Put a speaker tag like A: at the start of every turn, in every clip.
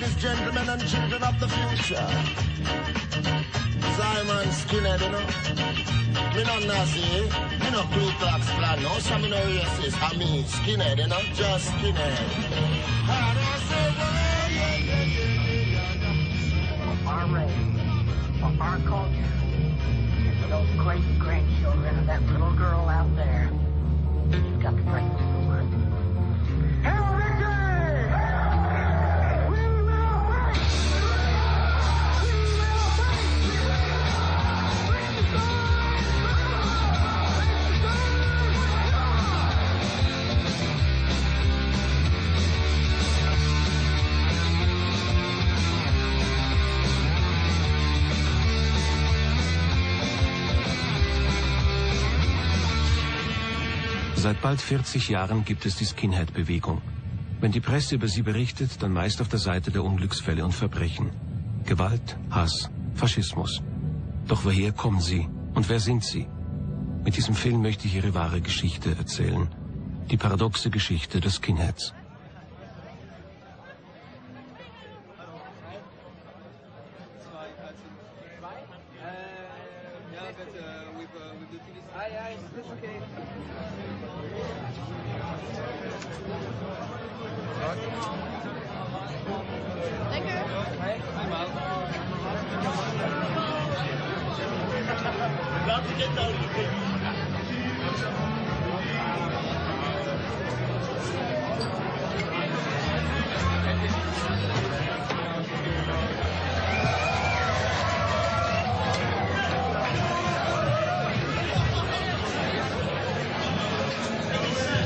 A: ladies, gentlemen, and children of the future. Simon Skinhead, you know. Me not Nazi, me no Ku Klux Klan, no, so me no racist. I mean Skinhead, you know, just Skinhead.
B: Of our race, of our culture, for those great grandchildren of that little girl out there, you've got to break the sword. Hail victory! We will fight! We will fight! Break the
C: Seit bald 40 Jahren gibt es die Skinhead-Bewegung. Wenn die Presse über sie berichtet, dann meist auf der Seite der Unglücksfälle und Verbrechen. Gewalt, Hass, Faschismus. Doch woher kommen sie und wer sind sie? Mit diesem Film möchte ich ihre wahre Geschichte erzählen. Die paradoxe Geschichte der Skinheads.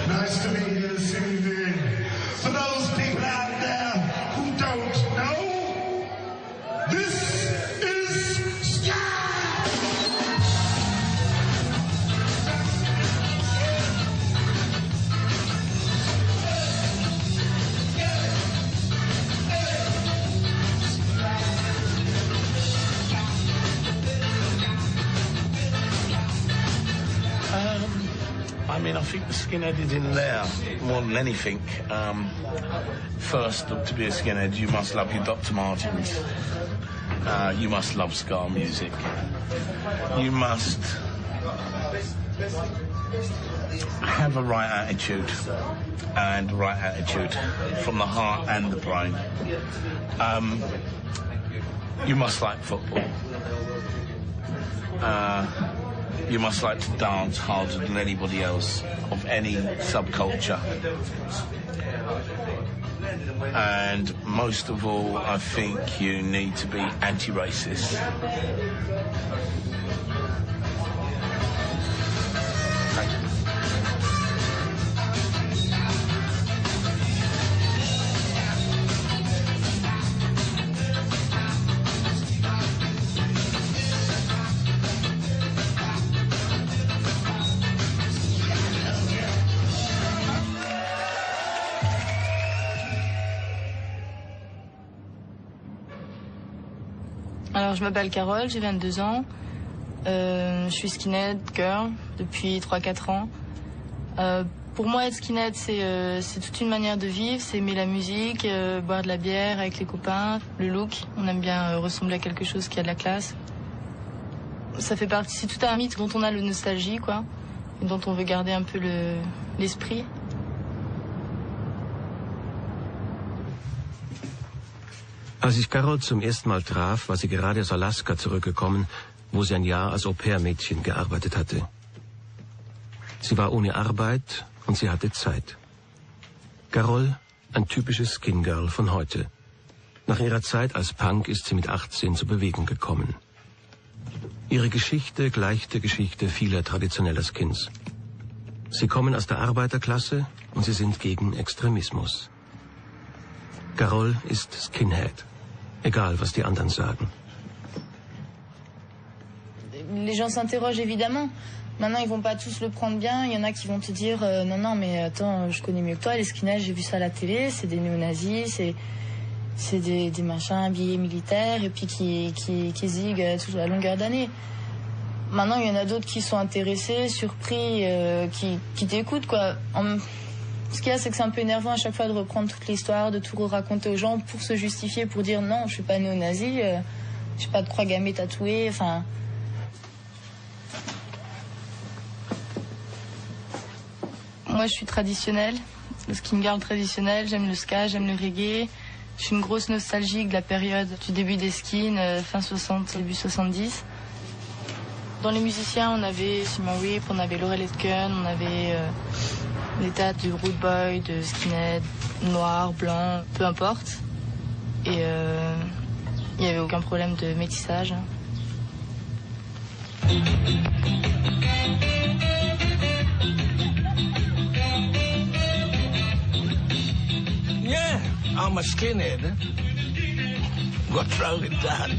D: Nice to meet you, Cindy. For those people out there who don't know, this is Sky!
E: I mean, I think the skinhead is in there more than anything. First, to be a skinhead, you must love your Dr. Martens. You must love ska music. You must have a right attitude, and right attitude from the heart and the brain. You must like football. You must like to dance harder than anybody else of any subculture. And most of all, I think you need to be anti-racist. Thank you.
F: Alors, je m'appelle Carole, j'ai 22 ans. Je suis skinhead girl depuis 3-4 ans. Pour moi, être skinhead, c'est toute une manière de vivre. C'est aimer la musique, boire de la bière avec les copains, le look. On aime bien ressembler à quelque chose qui a de la classe. Ça fait partie, c'est tout un mythe dont on a le nostalgie, quoi. Et dont on veut garder un peu l'esprit.
C: Als ich Carol zum ersten Mal traf, war sie gerade aus Alaska zurückgekommen, wo sie ein Jahr als Au-pair-Mädchen gearbeitet hatte. Sie war ohne Arbeit und sie hatte Zeit. Carol, ein typisches Skin-Girl von heute. Nach ihrer Zeit als Punk ist sie mit 18 zur Bewegung gekommen. Ihre Geschichte gleicht der Geschichte vieler traditioneller Skins. Sie kommen aus der Arbeiterklasse und sie sind gegen Extremismus. Carol ist Skinhead. Egal, was die anderen sagen.
F: Les gens s'interrogent évidemment. Maintenant, ils vont pas tous le prendre bien. Il y en a qui vont te dire non, non, mais attends, je connais mieux que toi. Les skinheads, j'ai vu ça à la télé. C'est des néo-nazis, c'est des machins habillés militaires et puis qui ziguent toujours à longueur d'année. Maintenant, il y en a d'autres qui sont intéressés, surpris, qui t'écoutent, quoi. Ce qu'il y a, c'est que c'est un peu énervant à chaque fois de reprendre toute l'histoire, de tout raconter aux gens pour se justifier, pour dire non, je suis pas néo-nazi, je suis pas de croix gammée tatouée, enfin... Moi, je suis traditionnelle, le skin girl traditionnel, j'aime le ska, j'aime le reggae. Je suis une grosse nostalgique de la période du début des skins, fin 60, début 70. Dans les musiciens, on avait Sima Rip, on avait Laurel Etken, on avait des tas de rude boy, de skinhead, noir, blanc, peu importe. Et il n'y avait aucun problème de métissage.
G: Yeah, I'm a skinhead. What's wrong with that?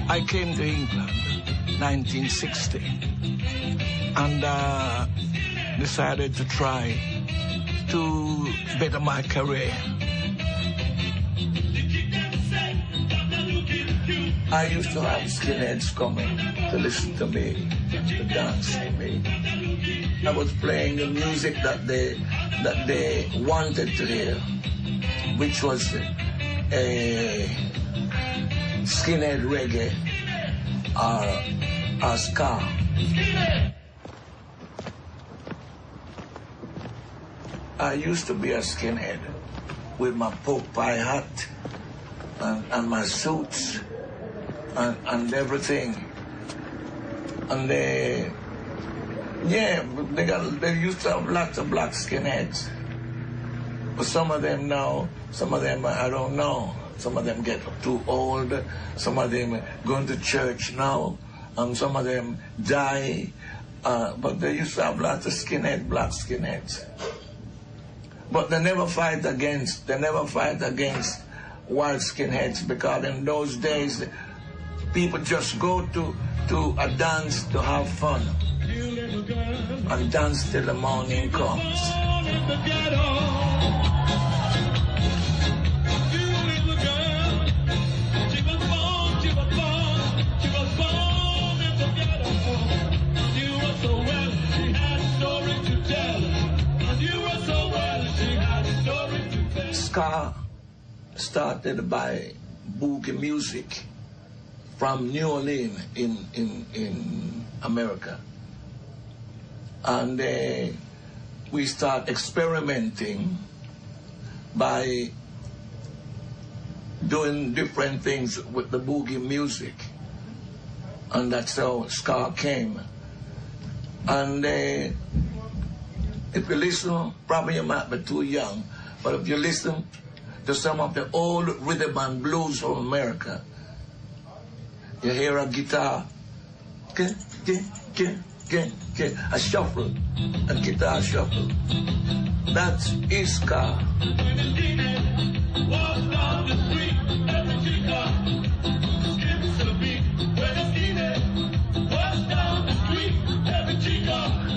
G: I came to England 1960 and decided to try to better my career. I used to have skinheads coming to listen to me, to dance to me. I was playing the music that they wanted to hear, which was a skinhead reggae or ska. I used to be a skinhead with my pork pie hat and my suits and everything. And they used to have lots of black skinheads. But some of them now, I don't know. Some of them get too old. Some of them going to church now. Some of them die. But they used to have lots of black skinheads. But they never fight against white skinheads, because in those days, people just go to a dance to have fun and dance till the morning comes. Ska started by boogie music from New Orleans in America. And we start experimenting by doing different things with the boogie music. And that's how ska came. And if you listen, probably you might be too young, but if you listen to some of the old rhythm and blues from America, you hear a guitar, a shuffle, a guitar shuffle. That is ska.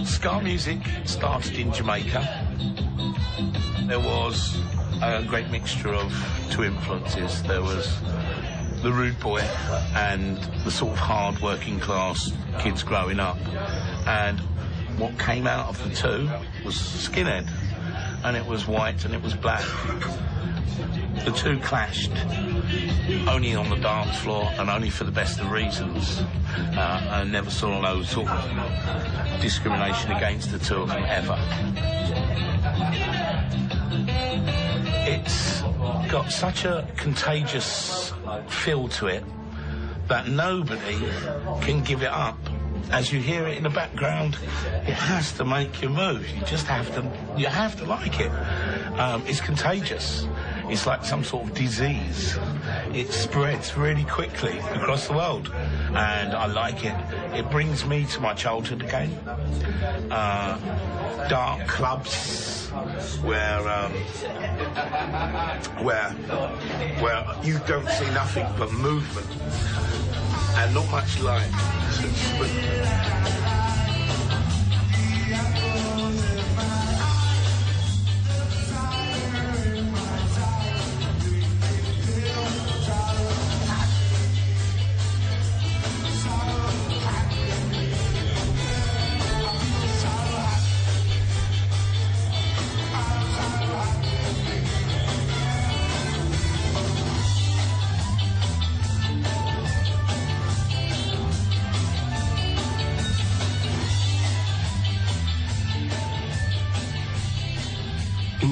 E: Ska music started in Jamaica. There was a great mixture of two influences. There was the rude boy and the sort of hard working class kids growing up, and what came out of the two was skinhead, and it was white and it was black. The two clashed only on the dance floor and only for the best of reasons. I never saw no sort of discrimination against the two of them ever. It's got such a contagious feel to it that nobody can give it up. As you hear it in the background, it has to make you move. You have to like it. It's contagious. It's like some sort of disease. It spreads really quickly across the world, and I like it. It brings me to my childhood again. Dark clubs where you don't see nothing but movement and not much light.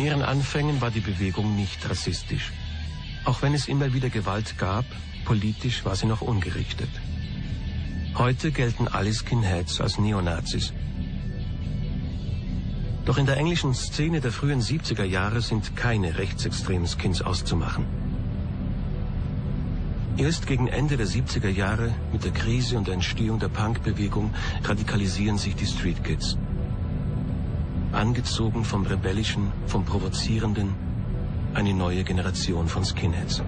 C: ihren Anfängen war die Bewegung nicht rassistisch. Auch wenn es immer wieder Gewalt gab, politisch war sie noch ungerichtet. Heute gelten alle Skinheads als Neonazis. Doch in der englischen Szene der frühen 70er Jahre sind keine rechtsextremen Skins auszumachen. Erst gegen Ende der 70er Jahre, mit der Krise und der Entstehung der Punkbewegung, radikalisieren sich die Street Kids. Angezogen vom Rebellischen, vom Provozierenden, eine neue Generation von Skinheads.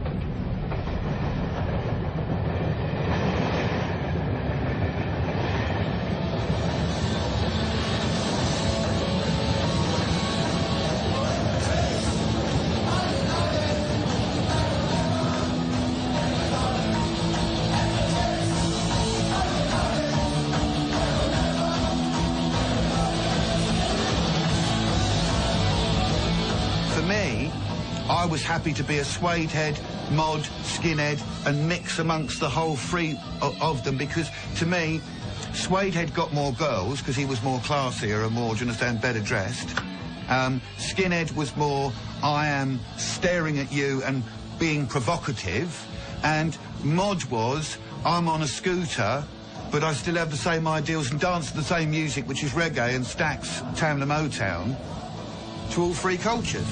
H: I was happy to be a suede head, mod, skinhead, and mix amongst the whole three of them, because to me, suede head got more girls because he was more classier and more, do you understand, better dressed. Skinhead was more, I am staring at you and being provocative, and mod was, I'm on a scooter, but I still have the same ideals and dance to the same music, which is reggae and Stax, Tamla Motown, to all three cultures.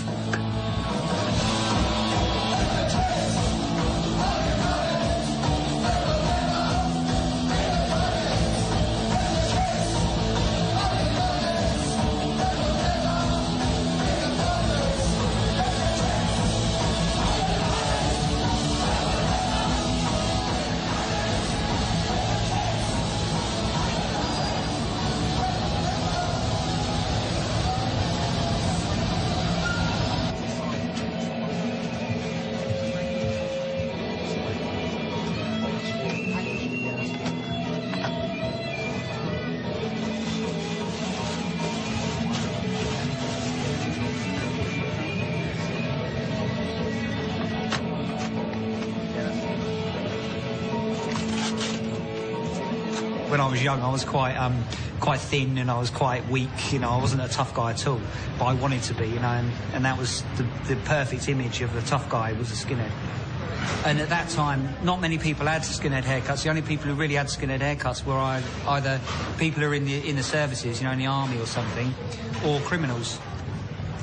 I: When I was young, I was quite thin and I was quite weak. You know, I wasn't a tough guy at all, but I wanted to be. You know, and that was the perfect image of a tough guy was a skinhead. And at that time, not many people had skinhead haircuts. The only people who really had skinhead haircuts were either people who are in the services, you know, in the army or something, or criminals.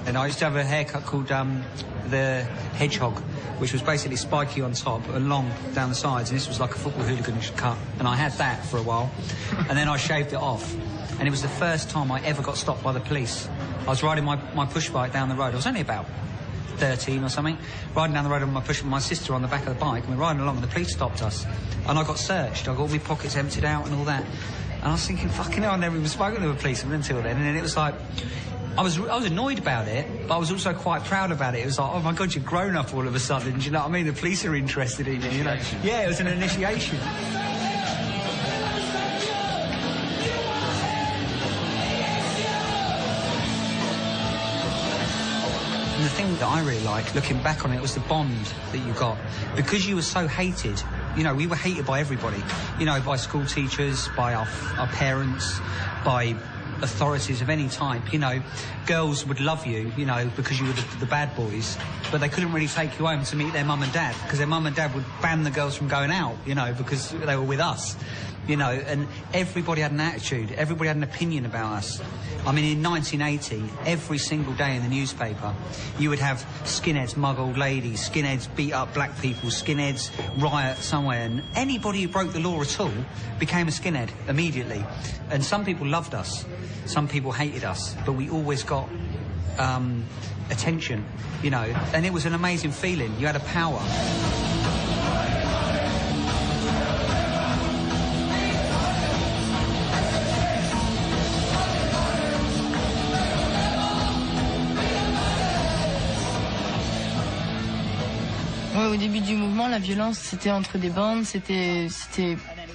I: And I used to have a haircut called the hedgehog, which was basically spiky on top and long down the sides, and this was like a football hooliganish cut. And I had that for a while, and then I shaved it off. And it was the first time I ever got stopped by the police. I was riding my push bike down the road. I was only about 13 or something, riding down the road with my sister on the back of the bike, and we're riding along, and the police stopped us. And I got searched. I got all my pockets emptied out and all that. And I was thinking, fucking hell, I never even spoken to the policeman until then. And then it was like, I was annoyed about it, but I was also quite proud about it. It was like, oh my God, you're grown up all of a sudden. Do you know what I mean? The police are interested in you, you know? Yeah, it was an initiation. And the thing that I really like, looking back on it, was the bond that you got. Because you were so hated, you know, we were hated by everybody. You know, by school teachers, by our parents, by authorities of any type. You know, girls would love you, you know, because you were the bad boys, but they couldn't really take you home to meet their mum and dad, because their mum and dad would ban the girls from going out, you know, because they were with us, you know. And everybody had an attitude, everybody had an opinion about us. I mean, in 1980, every single day in the newspaper, you would have skinheads mug old ladies, skinheads beat up black people, skinheads riot somewhere, and anybody who broke the law at all became a skinhead immediately. And some people loved us, some people hated us, but we always got attention, you know, and it was an amazing feeling. You had a power.
F: Ouais, au début du mouvement, la violence, c'était entre des bandes, c'était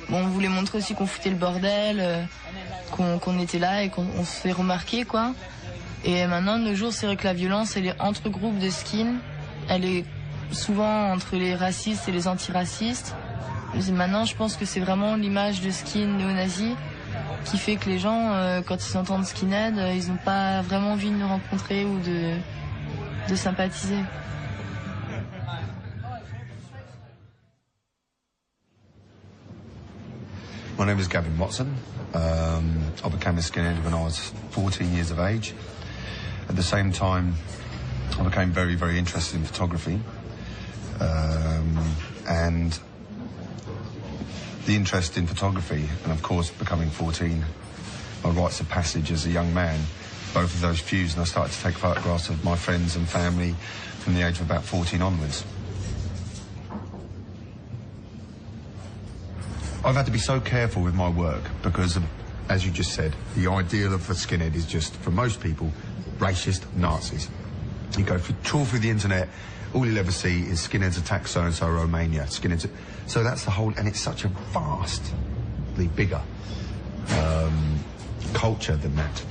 F: bon, on voulait montrer aussi qu'on foutait le bordel, qu'on était là et qu'on se fait remarquer, quoi. Et maintenant, de nos jours, c'est vrai que la violence, elle est entre groupes de skins, elle est souvent entre les racistes et les antiracistes. Et maintenant, je pense que c'est vraiment l'image de skin néo-nazi qui fait que les gens, quand ils entendent skinhead, ils n'ont pas vraiment envie de nous rencontrer ou de sympathiser.
J: My name is Gavin Watson. I became a skinhead when I was 14 years of age. At the same time, I became very, very interested in photography. And the interest in photography, and of course becoming 14, my rites of passage as a young man, both of those fused, and I started to take photographs of my friends and family from the age of about 14 onwards. I've had to be so careful with my work because, as you just said, the ideal of a skinhead is just, for most people, racist Nazis. You go trawl through the internet, all you'll ever see is skinheads attack so-and-so Romania, skinheads. So that's the whole, and it's such a vastly bigger culture than that.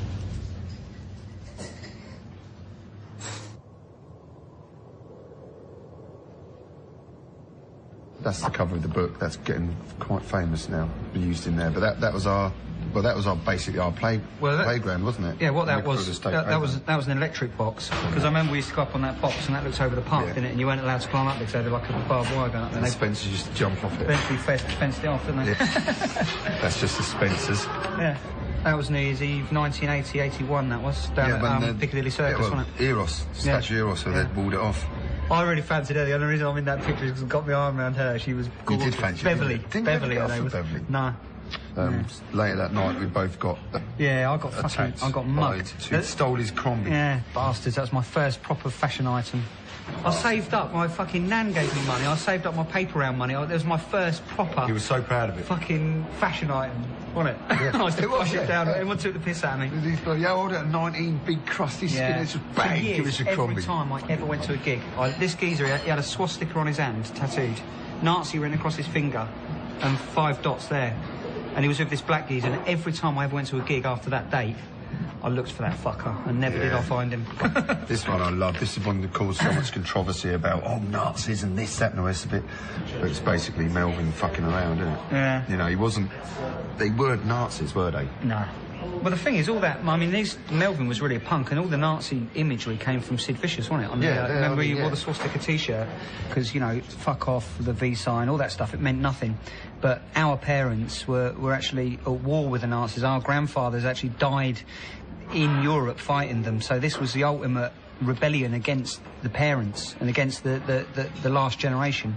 J: That's the cover of the book. That's getting quite famous now, used in there. But that was our, well, that was our basically our playground, wasn't it?
I: Yeah, what that was, that was an electric box. Because I remember we used to go up on that box and that looks over the park, didn't it? And you weren't allowed to climb up because they had like a barbed wire going up there.
J: And the Spencers used to jump off it.
I: Eventually fenced it off, didn't they?
J: Yeah. That's just the Spencers.
I: Yeah. That was New Year's Eve, 1980, 81, that was, down at Piccadilly Circus, wasn't it?
J: Eros, statue Eros, so they walled it off.
I: I really fancied her. The only reason I'm in that picture is because I got my arm around her. She was gorgeous.
J: You did fancy
I: Beverly.
J: Didn't
I: Beverly,
J: you
I: her name was.
J: Beverly?
I: No.
J: Later that night, we both got
I: I got mugged.
J: Who stole his Crombie.
I: Yeah, bastards. That was my first proper fashion item. I saved up. My fucking nan gave me money. I saved up my paper round money. That was my first proper.
J: He was so proud of it.
I: Fucking fashion item, wasn't it?
J: Yeah.
I: I used to push it down. Everyone took the piss out of me.
J: He's like, yeah, I ordered a 19 big crusty skinheads, just bang, give us your Crombie.
I: Every time I ever went to a gig, this geezer, he had a swastika on his hand, tattooed, Nazi written across his finger, and 5 dots there. And he was with this black geezer, and every time I ever went to a gig after that date, I looked for that fucker, and never did I find him.
J: This one I love. This is one that caused so much controversy about, Nazis and this, that, and the rest of it. But it's basically Melvin fucking around, isn't it?
I: Yeah.
J: You know, they weren't Nazis, were they?
I: No. Well, the thing is, all that, I mean, Melvin was really a punk, and all the Nazi imagery came from Sid Vicious, wasn't it? Remember he wore the swastika T-shirt, because, you know, fuck off, the V sign, all that stuff, it meant nothing. But our parents were actually at war with the Nazis. Our grandfathers actually died in Europe fighting them, so this was the ultimate rebellion against the parents and against the last generation.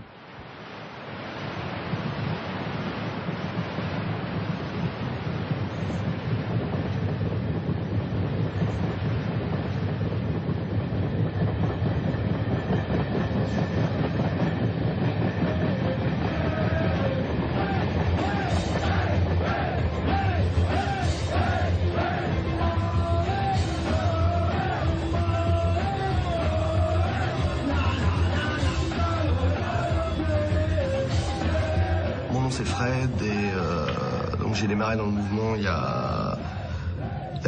K: C'est Fred et donc j'ai démarré dans le mouvement il y a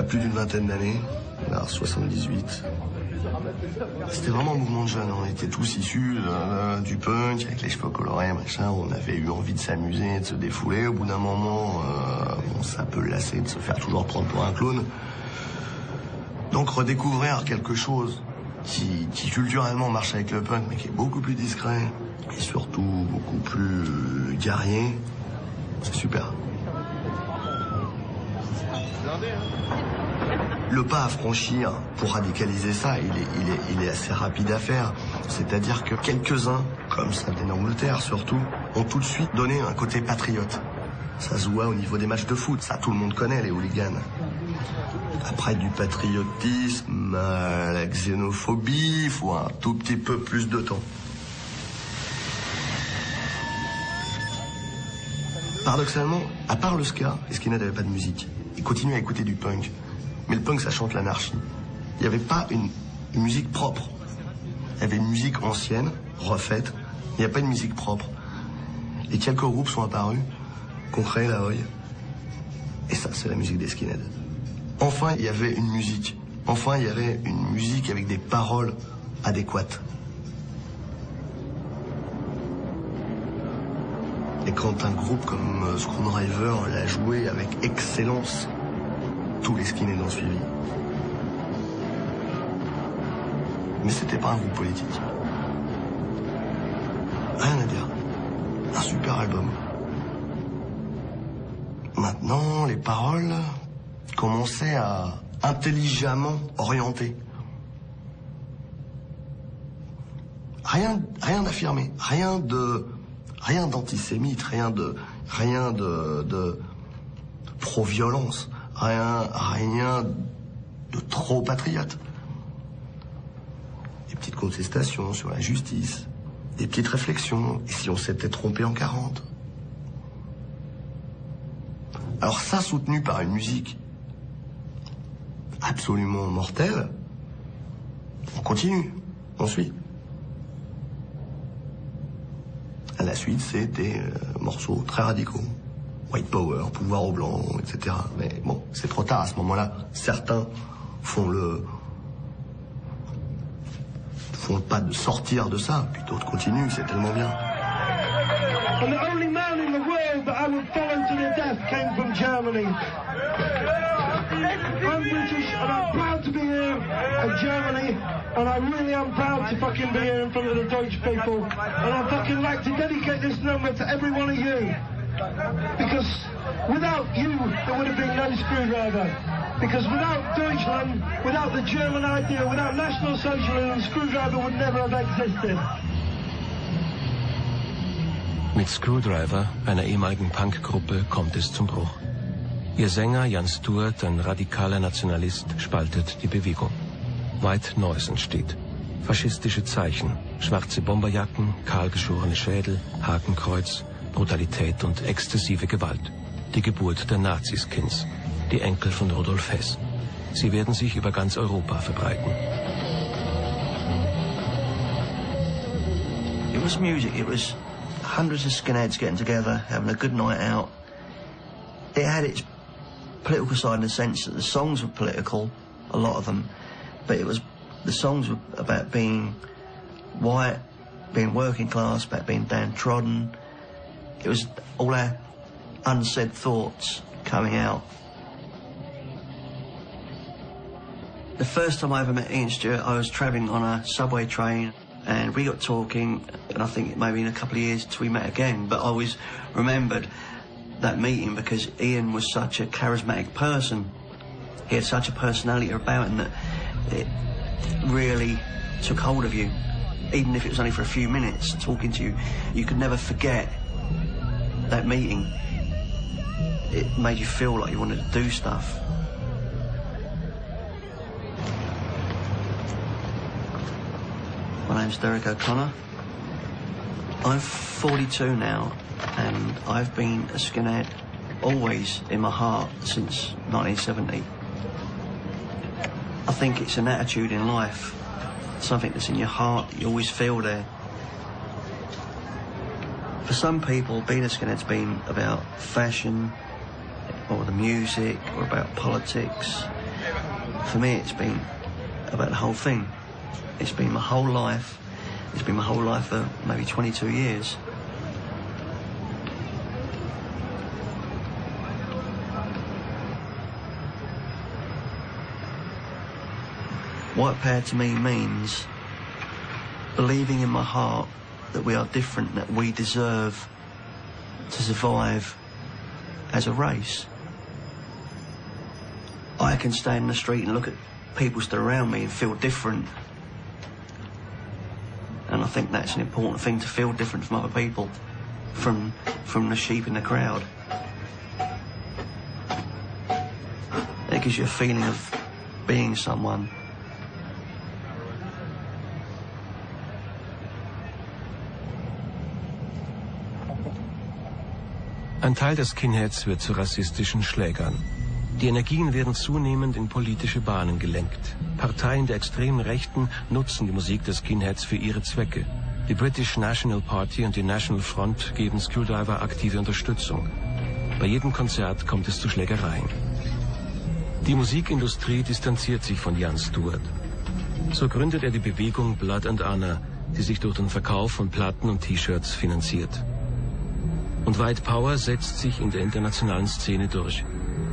K: plus d'une vingtaine d'années, vers 78. C'était vraiment un mouvement de jeunes, on était tous issus du punk avec les cheveux colorés, machin, on avait eu envie de s'amuser, de se défouler. Au bout d'un moment, ça peut lasser de se faire toujours prendre pour un clown. Donc redécouvrir quelque chose qui culturellement marche avec le punk mais qui est beaucoup plus discret et surtout beaucoup plus guerrier, c'est super. Le pas à franchir pour radicaliser ça, il est assez rapide à faire. C'est-à-dire que quelques-uns, comme ça en Angleterre surtout, ont tout de suite donné un côté patriote. Ça se voit au niveau des matchs de foot, ça tout le monde connaît, les hooligans. Après du patriotisme à la xénophobie, il faut un tout petit peu plus de temps. Paradoxalement, à part le ska, les skinheads n'avaient pas de musique. Ils continuaient à écouter du punk. Mais le punk, ça chante l'anarchie. Il n'y avait pas une musique propre. Il y avait une musique ancienne, refaite. Il n'y a pas une musique propre. Et quelques groupes sont apparus, qui ont créé la Oi. Et ça, c'est la musique des skinheads. Enfin, il y avait une musique. Enfin, il y avait une musique avec des paroles adéquates. Et quand un groupe comme Screwdriver l'a joué avec excellence, tous les skinheads ont suivi. mais c'était pas un groupe politique. Rien à dire. Un super album. Maintenant, les paroles commençaient à intelligemment orienter. Rien d'affirmé, rien d'antisémite, rien de pro-violence, rien de trop patriote. Des petites contestations sur la justice, des petites réflexions, et si on s'était trompé en 40. Alors ça, soutenu par une musique absolument mortelle, on continue, on suit. À la suite, c'est des morceaux très radicaux. White Power, pouvoir aux blancs, etc. Mais bon, c'est trop tard à ce moment-là. Certains font le pas de sortir de ça, puis d'autres continuent, c'est tellement bien.
D: And the only man in the world that I would follow to the death came from Germany. I'm British and I'm proud to be here in Germany, and I really am proud to fucking be here in front of the Deutsch people. And I'd fucking like to dedicate this number to every one of you. Because without you, there would have been no Screwdriver. Because without Deutschland, without the German idea, without National Socialism, Screwdriver would never have existed.
C: Mit Screwdriver, einer ehemaligen Punkgruppe, kommt es zum Bruch. Ihr Sänger Jan Stewart, ein radikaler Nationalist, spaltet die Bewegung. White Noise entsteht. Faschistische Zeichen, schwarze Bomberjacken, kahlgeschorene Schädel, Hakenkreuz, Brutalität und exzessive Gewalt. Die Geburt der Naziskins, die Enkel von Rudolf Hess. Sie werden sich über ganz Europa verbreiten.
K: It was music, it was hundreds of skinheads getting together, having a good night out. It had its political side in the sense that the songs were political, a lot of them, but the songs were about being white, being working class, about being downtrodden. It was all our unsaid thoughts coming out. The first time I ever met Ian Stewart, I was travelling on a subway train, and we got talking, and I think maybe in a couple of years till we met again, but I always remembered that meeting because Ian was such a charismatic person. He had such a personality about him that it really took hold of you. Even if it was only for a few minutes talking to you, you could never forget that meeting. It made you feel like you wanted to do stuff. My name's Derek O'Connor. I'm 42 now, and I've been a skinhead always in my heart since 1970. I think it's an attitude in life, something that's in your heart, you always feel there. For some people, being a skinhead's been about fashion, or the music, or about politics. For me, it's been about the whole thing. It's been my whole life. It's been my whole life for maybe 22 years. White power to me means believing in my heart that we are different, that we deserve to survive as a race. I can stand in the street and look at people stood around me and feel different. And I think that's an important thing, to feel different from other people, from the sheep in the crowd. It gives you a feeling of being someone.
C: Ein Teil der Skinheads wird zu rassistischen Schlägern. Die Energien werden zunehmend in politische Bahnen gelenkt. Parteien der extremen Rechten nutzen die Musik der Skinheads für ihre Zwecke. Die British National Party und die National Front geben Screwdriver aktive Unterstützung. Bei jedem Konzert kommt es zu Schlägereien. Die Musikindustrie distanziert sich von Jan Stewart. So gründet er die Bewegung Blood and Honor, die sich durch den Verkauf von Platten und T-Shirts finanziert. Und White Power setzt sich in der internationalen Szene durch.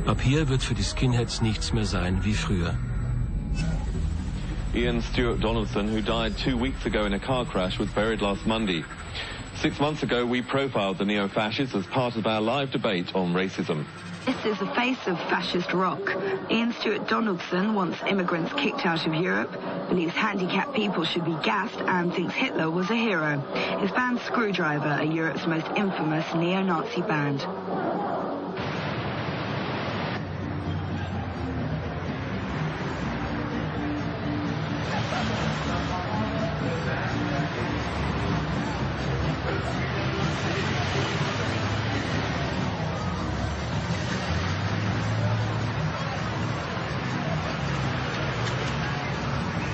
C: Ab hier wird für die Skinheads nichts mehr sein wie früher.
L: Ian Stewart Donaldson, who died 2 weeks ago in a car crash, was buried last Monday. 6 months ago, we profiled the neo-fascists as part of our live debate on racism.
M: This is the face of fascist rock. Ian Stewart Donaldson wants immigrants kicked out of Europe, believes handicapped people should be gassed, and thinks Hitler was a hero. His band Screwdriver are Europe's most infamous neo-Nazi band.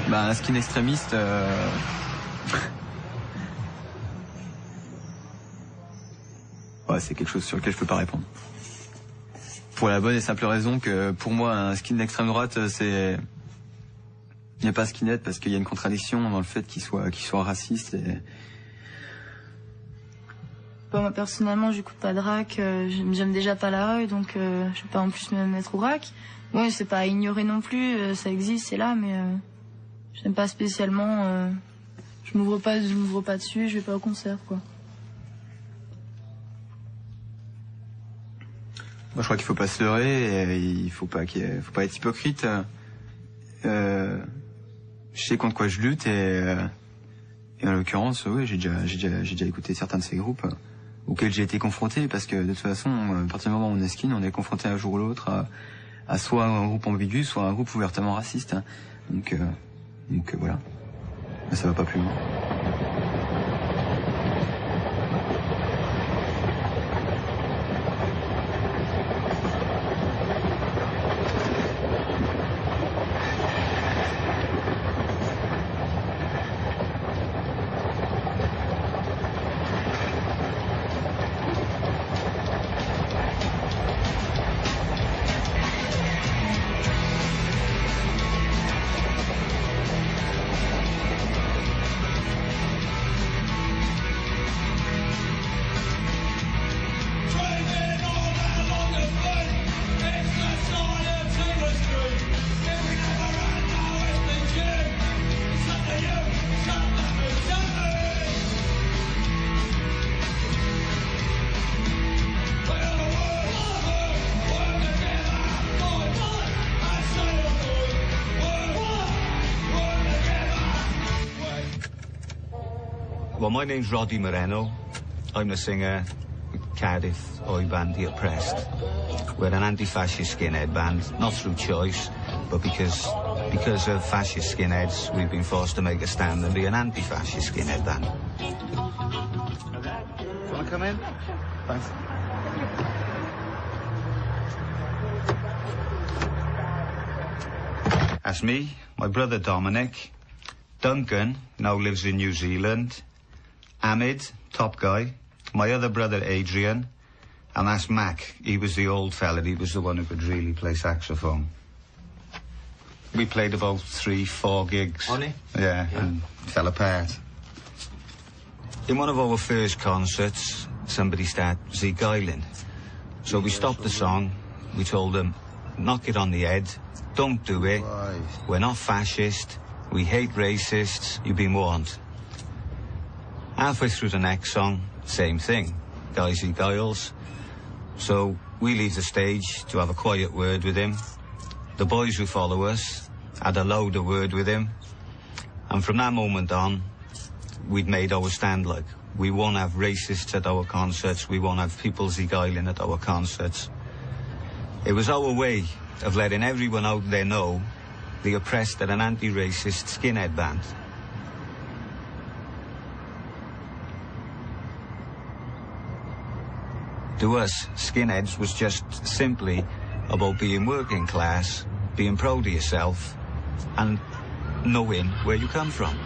N: Bah, un skin extrémiste, ouais, c'est quelque chose sur lequel je peux pas répondre. Pour la bonne et simple raison que pour moi, un skin d'extrême droite, c'est... Il n'y a pas skinhead parce qu'il y a une contradiction dans le fait qu'il soit raciste et...
F: Bon, moi personnellement, j'écoute pas de rack, j'aime déjà pas la rue, donc je vais pas en plus me mettre au rack. Bon, c'est pas à ignorer non plus, ça existe, c'est là, mais j'aime pas spécialement. Je m'ouvre pas dessus, je vais pas au concert, quoi.
N: Moi, je crois qu'il faut pas se leurrer et il faut pas être hypocrite. Je sais contre quoi je lutte et en l'occurrence, oui, j'ai déjà écouté certains de ces groupes auxquels j'ai été confronté parce que de toute façon, à partir du moment où on est skin, on est confronté un jour ou l'autre à soit un groupe ambigu, soit un groupe ouvertement raciste. Donc voilà. Mais ça va pas plus loin.
O: Well, my name's Roddy Moreno. I'm the singer of Cardiff oi band The Oppressed. We're an anti-fascist skinhead band, not through choice, but because of fascist skinheads, we've been forced to make a stand and be an anti-fascist skinhead band.
H: Do you want to come in? Thanks.
O: That's me, my brother Dominic. Duncan now lives in New Zealand. Hamid, top guy. My other brother Adrian. And that's Mac. He was the old fella. He was the one who could really play saxophone. We played about 3-4 gigs.
N: Only?
O: Yeah, and fell apart. In one of our first concerts, somebody started Ziegeiling. So we stopped the song. We told them, knock it on the head. Don't do it.
H: Right.
O: We're not fascist. We hate racists. You've been warned. Halfway through the next song, same thing. Guys he guiles. So we leave the stage to have a quiet word with him. The boys who follow us had a louder word with him. And from that moment on, we'd made our stand like. We won't have racists at our concerts. We won't have people ziegeiling at our concerts. It was our way of letting everyone out there know The Oppressed are an anti-racist skinhead band. To us, skinheads was just simply about being working class, being proud of yourself, and knowing where you come from.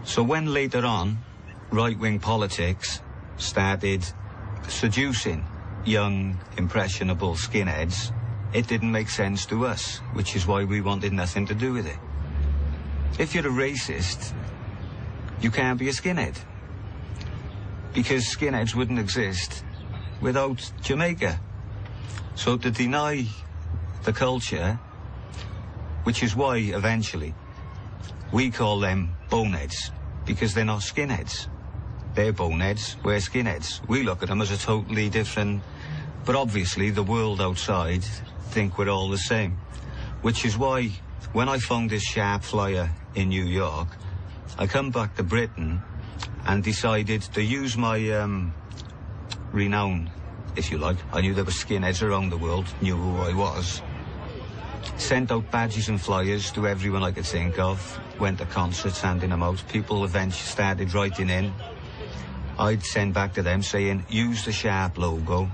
O: So when later on, right-wing politics started seducing young, impressionable skinheads, it didn't make sense to us, which is why we wanted nothing to do with it. If you're a racist, you can't be a skinhead. Because skinheads wouldn't exist without Jamaica. So to deny the culture which is why, eventually, we call them boneheads, because they're not skinheads. They're boneheads, we're skinheads. We look at them as a totally different... But obviously, the world outside think we're all the same, which is why, when I found this sharp flyer in New York, I come back to Britain and decided to use my renown, if you like. I knew there were skinheads around the world, knew who I was. Sent out badges and flyers to everyone I could think of. Went to concerts, handing them out. People eventually started writing in. I'd send back to them saying, use the Sharp logo.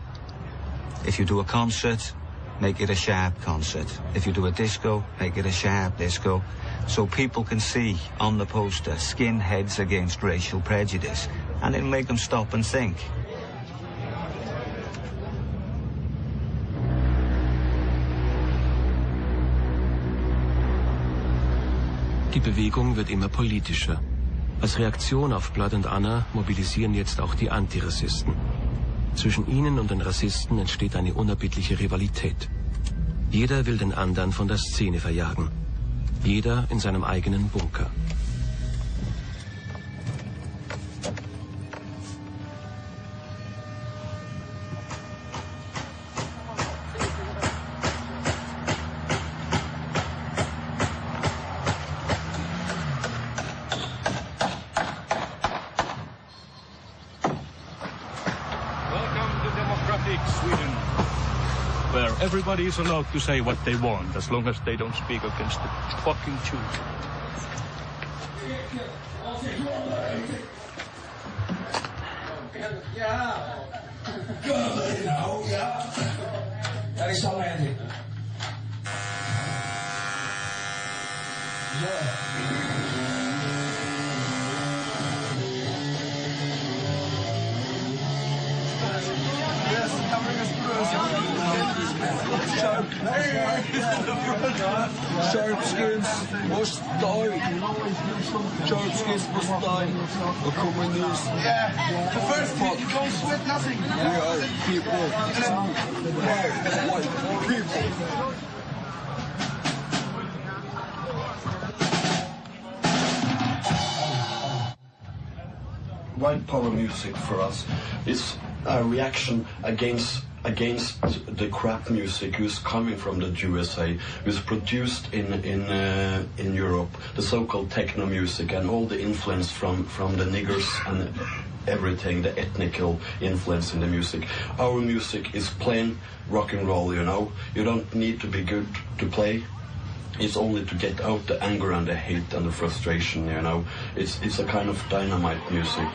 O: If you do a concert, make it a Sharp concert. If you do a disco, make it a Sharp disco. So people can see on the poster, skinheads against racial prejudice. And it'll make them stop and think.
C: Die Bewegung wird immer politischer. Als Reaktion auf Blood and Honor mobilisieren jetzt auch die Antirassisten. Zwischen ihnen und den Rassisten entsteht eine unerbittliche Rivalität. Jeder will den anderen von der Szene verjagen. Jeder in seinem eigenen Bunker.
P: Everybody is allowed to say what they want, as long as they don't speak against the fucking Jews.
Q: Dat is al handig.
R: Sharp skins must die. Sharp skins must die. The communists.
Q: Yeah. The first thing, you don't sweat nothing.
R: We are people. White people.
S: White power music for us is a reaction against the crap music who's coming from the USA, who's produced in Europe, the so-called techno music and all the influence from the niggers and everything, the ethnical influence in the music. Our music is plain rock and roll, you know. You don't need to be good to play. It's only to get out the anger and the hate and the frustration, you know. It's a kind of dynamite music.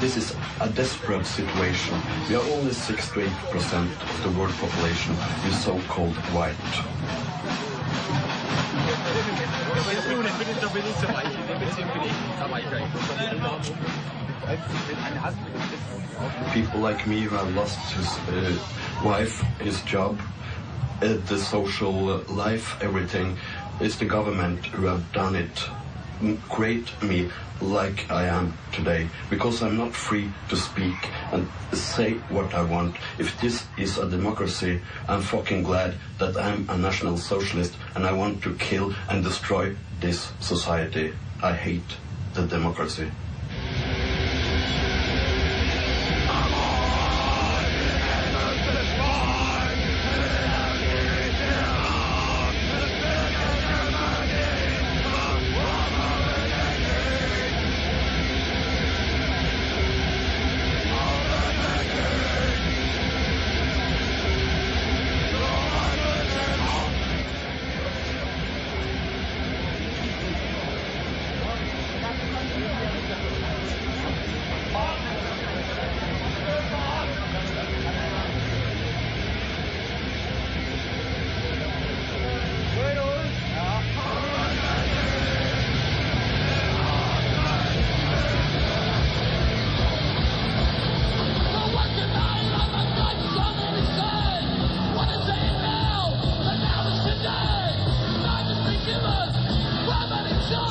S: This is a desperate situation. We are only 6 to 8% of the world population is so-called white. People like me who have lost his wife, his job, the social life, everything, it's the government who have done it. Create me like I am today, because I'm not free to speak and say what I want. If this is a democracy, I'm fucking glad that I'm a National Socialist and I want to kill and destroy this society. I hate the democracy.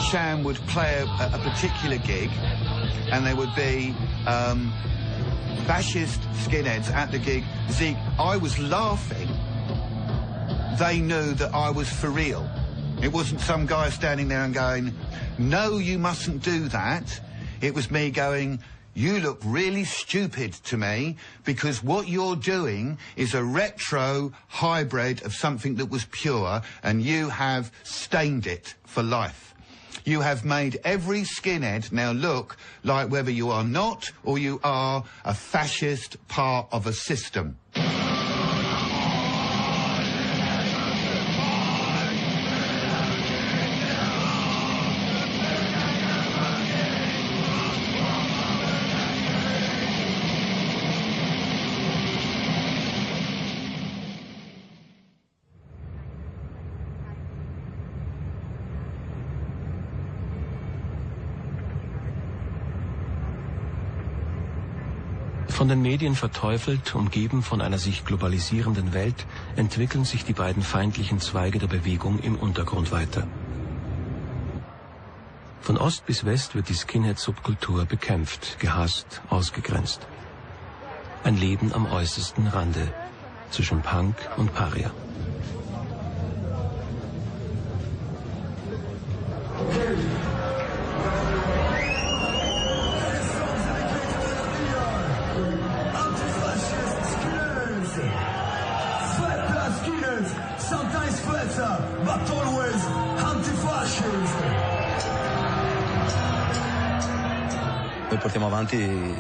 H: Sham would play a particular gig, and there would be fascist skinheads at the gig, Zeke, I was laughing. They knew that I was for real. It wasn't some guy standing there and going, no, you mustn't do that. It was me going, you look really stupid to me because what you're doing is a retro hybrid of something that was pure and you have stained it for life. You have made every skinhead now look like whether you are not or you are a fascist part of a system.
C: Von den Medien verteufelt, umgeben von einer sich globalisierenden Welt, entwickeln sich die beiden feindlichen Zweige der Bewegung im Untergrund weiter. Von Ost bis West wird die Skinhead-Subkultur bekämpft, gehasst, ausgegrenzt. Ein Leben am äußersten Rande, zwischen Punk und Paria.
Q: But always anti-fascist.
T: Noi portiamo avanti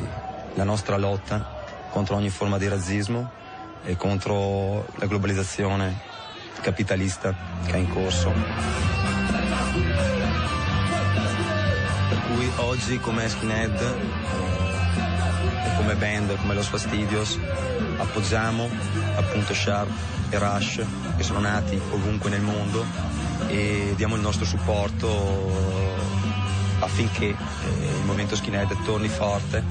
T: la nostra lotta contro ogni forma di razzismo e contro la globalizzazione capitalista che è in corso. Per cui oggi come Skinhead e come band, come Los Fastidios, appoggiamo appunto Sharp e Rush che sono nati ovunque nel mondo e diamo il nostro supporto affinché il movimento Skinhead torni forte,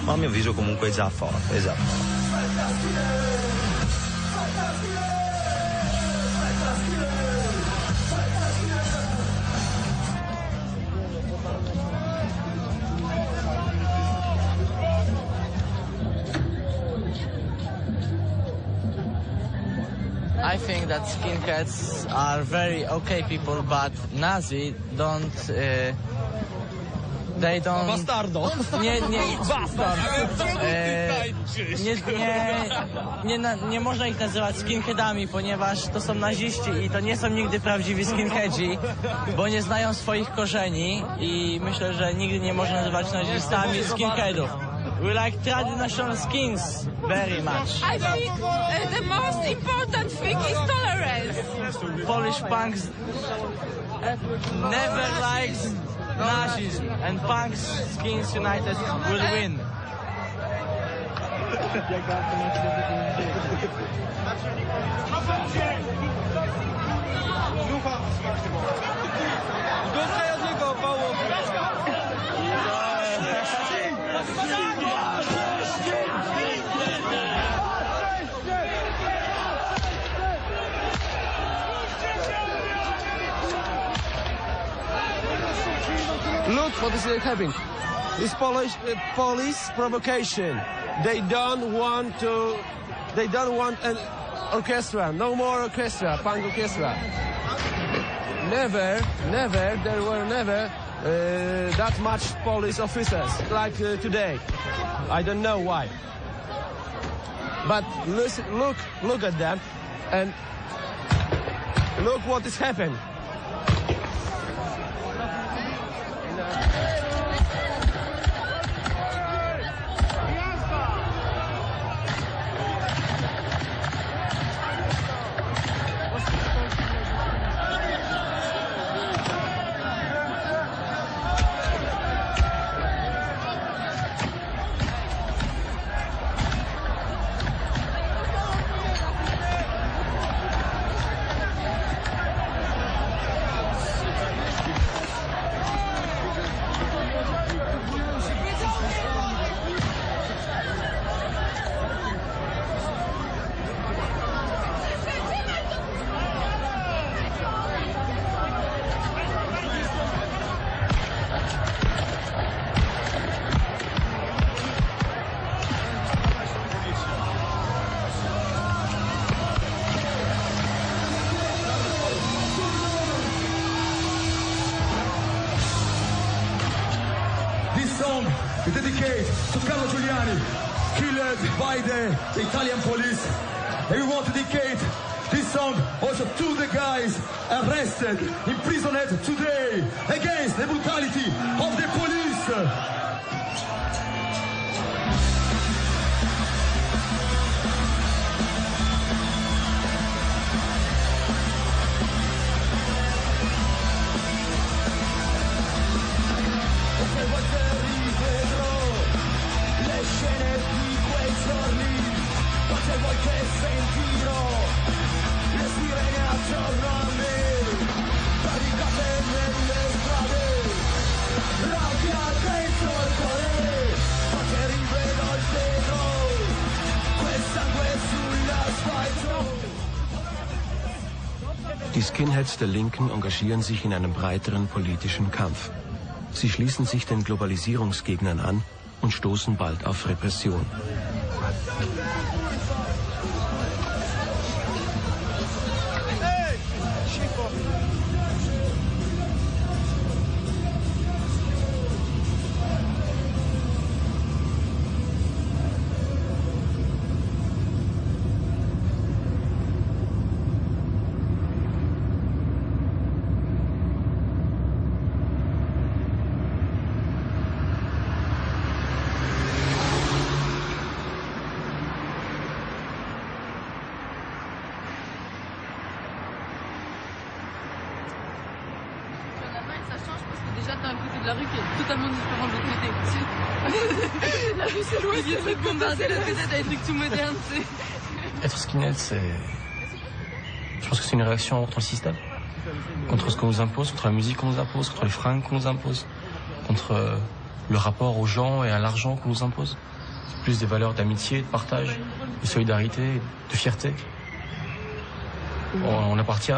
T: ma a mio avviso comunque è già forte,
U: I think that skinheads are very okay people, but Nazi don't. They don't.
Q: Bastardo.
U: Nie można ich nazywać skinheadami, ponieważ to są naziści i to nie są nigdy prawdziwi skinheadzi, bo nie znają swoich korzeni i myślę, że nigdy nie można nazywać nazistami skinheadów. We like traditional skins very much.
V: I think the most important thing is tolerance.
U: Polish punks never likes Nazism, and punks skins united will win.
W: Look what is happening. It's police provocation. They don't want an orchestra. No more orchestra, punk orchestra. Never, there were never that much police officers like today. I don't know why. But listen, look at them, and look what is happening.
Q: song we dedicate to Carlo Giuliani, killed by the Italian police. And we want to dedicate this song also to the guys arrested, imprisoned today against the brutality of the police.
C: Die Skinheads der Linken engagieren sich in einem breiteren politischen Kampf. Sie schließen sich den Globalisierungsgegnern an und stoßen bald auf Repression.
A: Déjà, t'as un côté de la rue qui est totalement différent de l'autre côté. La rue, c'est loin, il y a des trucs bombardés, l'autre côté, t'as des trucs tout modernes, tu sais.
B: Être skinhead, c'est... Je pense que c'est une réaction contre le système. Contre ce qu'on nous impose, contre la musique qu'on nous impose, contre les fringues qu'on nous impose, contre le rapport aux gens et à l'argent qu'on nous impose. C'est plus des valeurs d'amitié, de partage, de solidarité, de fierté. On appartient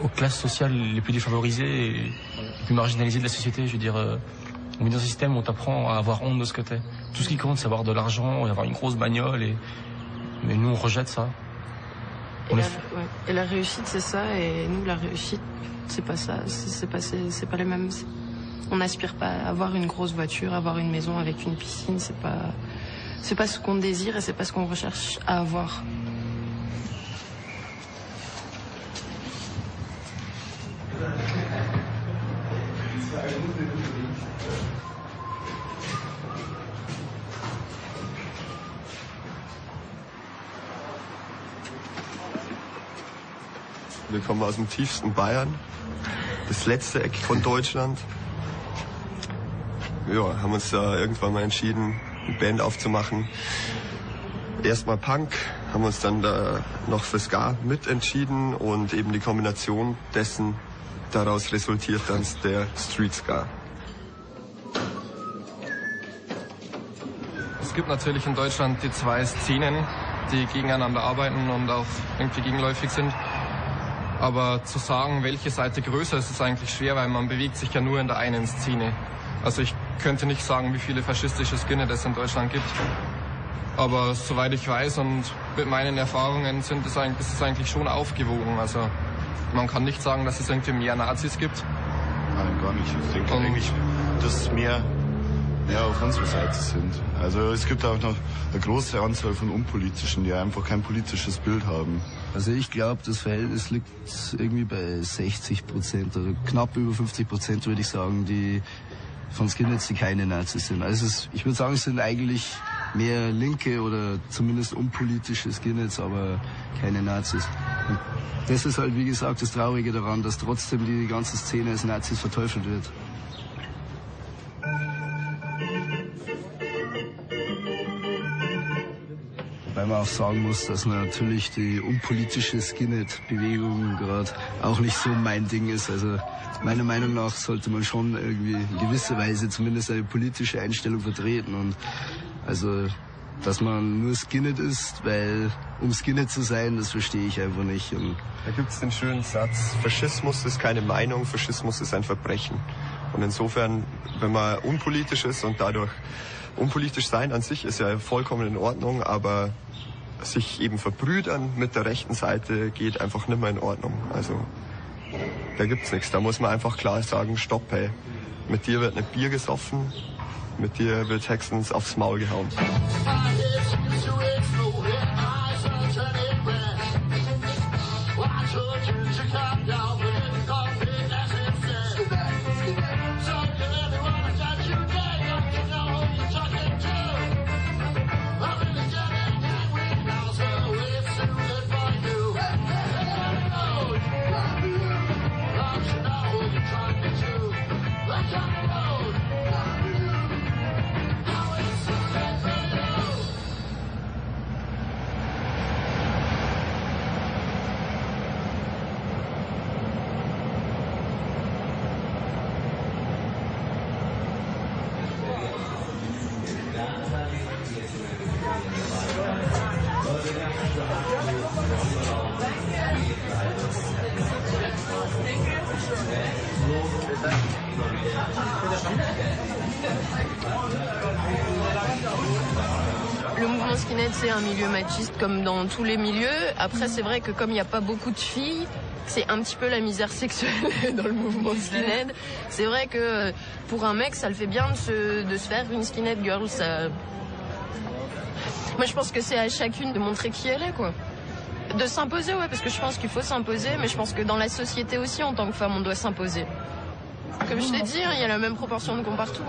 B: aux classes sociales les plus défavorisées et les plus marginalisées de la société. Je veux dire, on est dans un système où on t'apprend à avoir honte de ce que t'es. Tout ce qui compte, c'est avoir de l'argent et avoir une grosse bagnole. Mais nous, on rejette ça.
F: Et la réussite, c'est ça. Et nous, la réussite, c'est pas ça. C'est pas les mêmes. On n'aspire pas à avoir une grosse voiture, avoir une maison avec une piscine. C'est pas ce qu'on désire et c'est pas ce qu'on recherche à avoir.
K: Wir kommen aus dem tiefsten Bayern, das letzte Eck von Deutschland. Ja, haben uns da irgendwann mal entschieden, eine Band aufzumachen. Erstmal Punk, haben uns dann da noch für Ska mitentschieden und eben die Kombination dessen, daraus resultiert dann der Street Ska.
G: Es gibt natürlich in Deutschland die zwei Szenen, die gegeneinander arbeiten und auch irgendwie gegenläufig sind. Aber zu sagen, welche Seite größer ist, ist eigentlich schwer, weil man bewegt sich ja nur in der einen Szene. Also ich könnte nicht sagen, wie viele faschistische Skinhead es in Deutschland gibt. Aber soweit ich weiß und mit meinen Erfahrungen ist es eigentlich schon aufgewogen. Also man kann nicht sagen, dass es irgendwie mehr Nazis gibt.
X: Nein, gar nicht. Ich denke eigentlich, dass mehr auf unserer Seite sind. Also es gibt auch noch eine große Anzahl von Unpolitischen, die einfach kein politisches Bild haben.
Y: Also ich glaube, das Verhältnis liegt irgendwie bei 60%, oder knapp über 50% würde ich sagen, die von Skinheads, die keine Nazis sind. Also ich würde sagen, es sind eigentlich mehr linke oder zumindest unpolitische Skinheads, aber keine Nazis. Und das ist halt, wie gesagt, das Traurige daran, dass trotzdem die ganze Szene als Nazis verteufelt wird. Weil man auch sagen muss, dass natürlich die unpolitische Skinhead-Bewegung gerade auch nicht so mein Ding ist. Also meiner Meinung nach sollte man schon irgendwie in gewisser Weise zumindest eine politische Einstellung vertreten. Und also, dass man nur Skinhead ist, weil um Skinhead zu sein, das verstehe ich einfach nicht. Und
K: da gibt es den schönen Satz, Faschismus ist keine Meinung, Faschismus ist ein Verbrechen. Und insofern, wenn man unpolitisch ist und dadurch unpolitisch sein an sich ist ja vollkommen in Ordnung, aber sich eben verbrüdern mit der rechten Seite geht einfach nicht mehr in Ordnung. Also da gibt's nichts. Da muss man einfach klar sagen, stopp, hey,
D: Mit dir wird nicht Bier gesoffen, mit dir wird höchstens aufs Maul gehauen.
A: Le mouvement skinhead, c'est un milieu machiste comme dans tous les milieux. Après, c'est vrai que comme il n'y a pas beaucoup de filles, c'est un petit peu la misère sexuelle dans le mouvement skinhead. C'est vrai que pour un mec, ça le fait bien de se faire une skinhead girl. Ça... Moi, je pense que c'est à chacune de montrer qui elle est, quoi. De s'imposer, ouais, parce que je pense qu'il faut s'imposer, mais je pense que dans la société aussi, en tant que femme, on doit s'imposer. Comme je t'ai dit, il y a la même proportion de cons partout.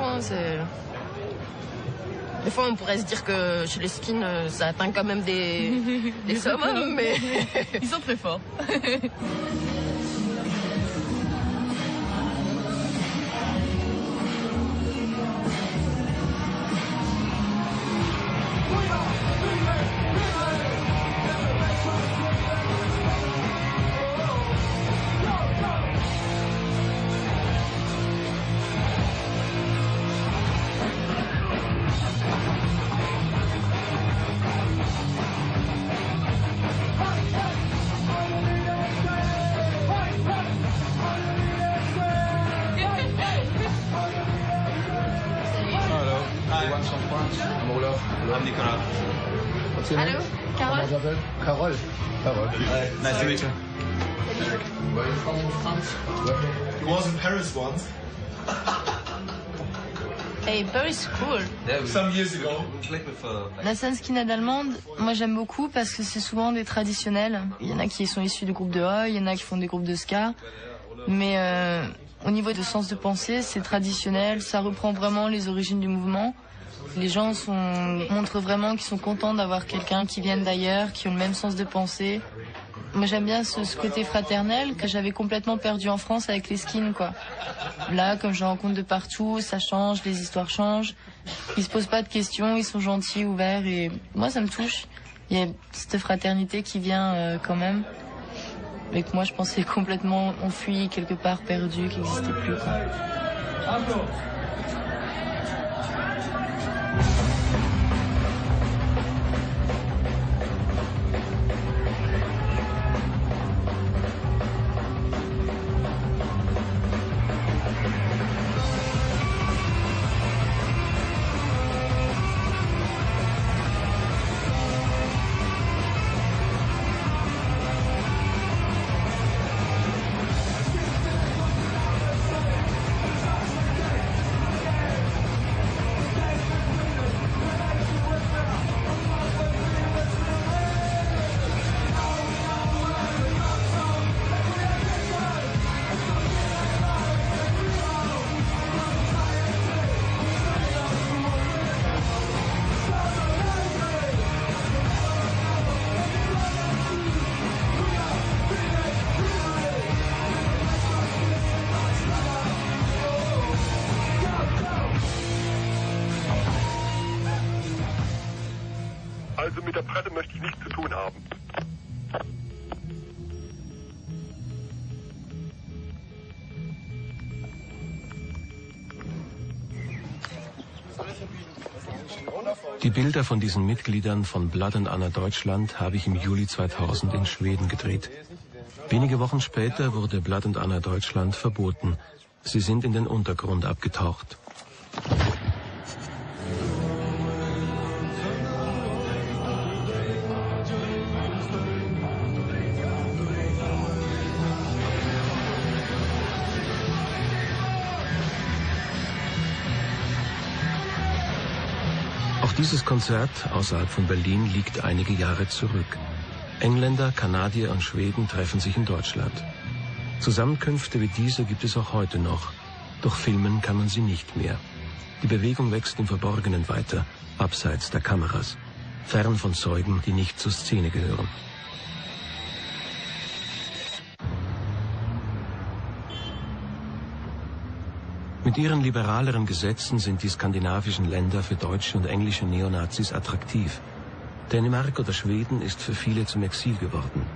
A: Des fois, on pourrait se dire que chez les skins, ça atteint quand même des summums, mais...
E: Ils sont très forts.
A: Allô, Carole?
D: Carole. Carole.
N: Nice to meet you.
D: Where are you from, France?
R: He was in Paris once.
F: Hey, Paris cool.
R: Some years ago.
F: La scène skinhead allemande, moi j'aime beaucoup parce que c'est souvent des traditionnels. Il y en a qui sont issus de groupes de Oi, il y en a qui font des groupes de ska. Mais au niveau de sens de pensée, c'est traditionnel, ça reprend vraiment les origines du mouvement. Les gens montrent vraiment qu'ils sont contents d'avoir quelqu'un qui vient d'ailleurs, qui ont le même sens de pensée. Moi j'aime bien ce côté fraternel que j'avais complètement perdu en France avec les skins, quoi. Là, comme je rencontre de partout, ça change, les histoires changent. Ils se posent pas de questions, ils sont gentils, ouverts et moi ça me touche. Il y a cette fraternité qui vient quand même. Mais que moi je pensais complètement enfui, quelque part perdu, qui n'existait plus, quoi.
I: Also mit der Presse möchte ich nichts zu tun haben.
C: Die Bilder von diesen Mitgliedern von Blood and Honor Deutschland habe ich im Juli 2000 in Schweden gedreht. Wenige Wochen später wurde Blood and Honor Deutschland verboten. Sie sind in den Untergrund abgetaucht. Auch dieses Konzert außerhalb von Berlin liegt einige Jahre zurück. Engländer, Kanadier und Schweden treffen sich in Deutschland. Zusammenkünfte wie diese gibt es auch heute noch, doch filmen kann man sie nicht mehr. Die Bewegung wächst im Verborgenen weiter, abseits der Kameras, fern von Zeugen, die nicht zur Szene gehören. Mit ihren liberaleren Gesetzen sind die skandinavischen Länder für deutsche und englische Neonazis attraktiv. Dänemark oder Schweden ist für viele zum Exil geworden.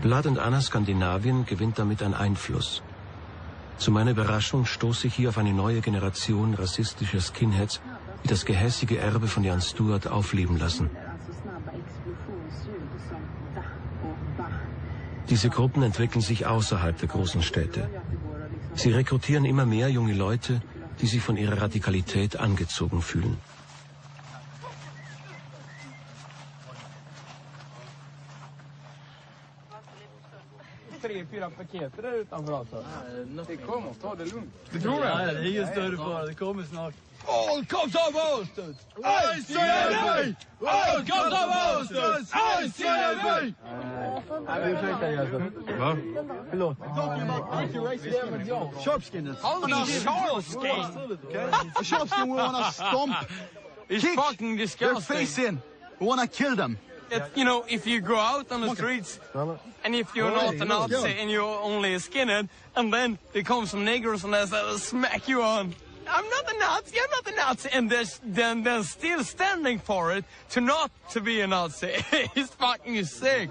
C: Blood and Honor Skandinavien gewinnt damit an Einfluss. Zu meiner Überraschung stoße ich hier auf eine neue Generation rassistischer Skinheads, die das gehässige Erbe von Jan Stewart aufleben lassen. Diese Gruppen entwickeln sich außerhalb der großen Städte. Sie rekrutieren immer mehr junge Leute, die sich von ihrer Radikalität angezogen fühlen.
Q: All comes of Åstud! ICNV! All comes of Åstud! ICNV!
W: Va?
Q: Förlåt. Sharpskin. A sharpskin we want to stomp,
E: It's
Q: kick
E: fucking disgusting.
Q: their face in. We want to kill them.
E: You know, if you go out on the streets, and if you're not a Nazi and you're only a skinhead, and then there come some niggers and they smack you on. I'm not a Nazi, I'm not a Nazi. And they're still standing for it to not to be a Nazi. It's fucking sick.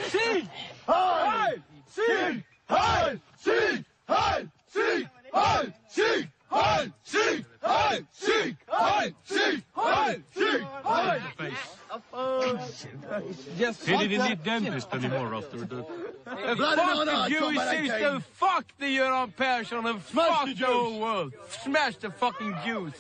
Q: Sieg! Heil! Sieg! Heil! Sieg! Heil! Sieg! Heil! Sieg! Heil! Sieg! Heil! Sieg! Heil! Sieg! Heil! Sieg! Heil!
P: Yes, he didn't need dentist anymore after that.
E: Fuck the Jewish system, fuck the European and fuck the whole world. Smash the fucking Jews.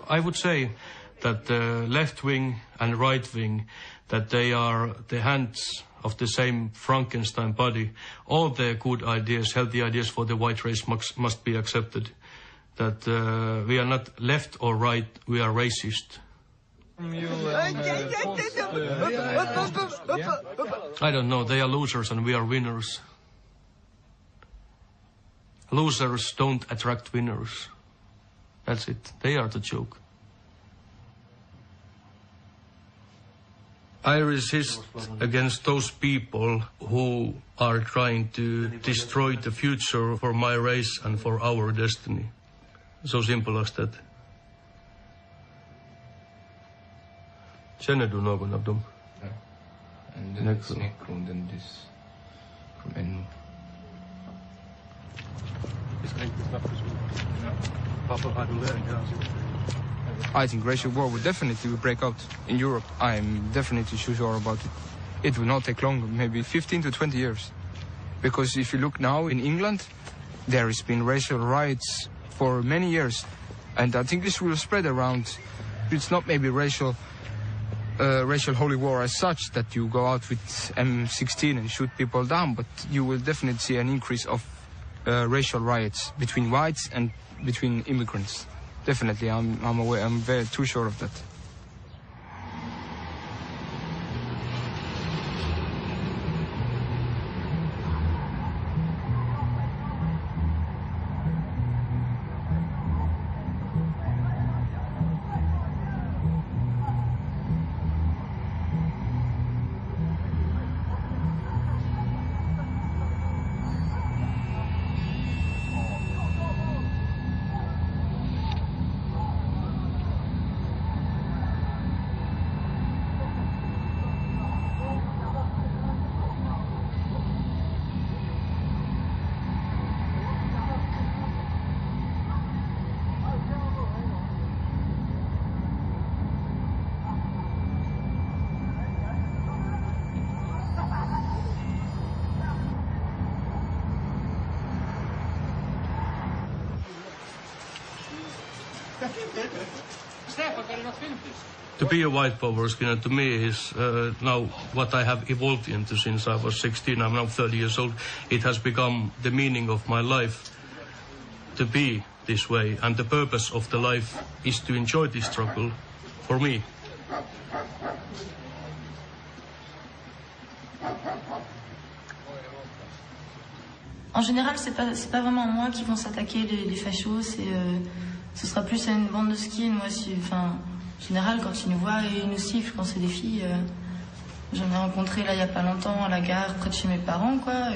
B: I would say that the left wing and right wing, that they are the hands of the same Frankenstein body. All their good ideas, healthy ideas for the white race must be accepted. That we are not left or right, we are racist. I don't know, they are losers and we are winners. Losers don't attract winners. That's it, they are the joke. I resist against those people who are trying to destroy the future for my race and for our destiny. So simple as that. Känner du någon av dem?
J: Ja. En Snäckro och den dys från NO.
L: I think racial war will definitely break out in Europe. I'm definitely sure about it. It will not take long, maybe 15 to 20 years. Because if you look now in England, there has been racial riots for many years. And I think this will spread around. It's not maybe racial holy war as such, that you go out with M16 and shoot people down, but you will definitely see an increase of racial riots between whites and between immigrants. Definitely, I'm aware. I'm very too sure of that.
B: To be a white power skinhead to me is now what I have evolved into since I was 16. I'm now 30 years old. It has become the meaning of my life to be
H: this way, and the purpose of the life is to enjoy this struggle for me.
F: En général, c'est pas vraiment à moi qui vont s'attaquer les fachos, ce sera plus à une bande de skins. Moi, en général, quand ils nous voient, ils nous sifflent quand c'est des filles. J'en ai rencontré là il y a pas longtemps à la gare près de chez mes parents, quoi.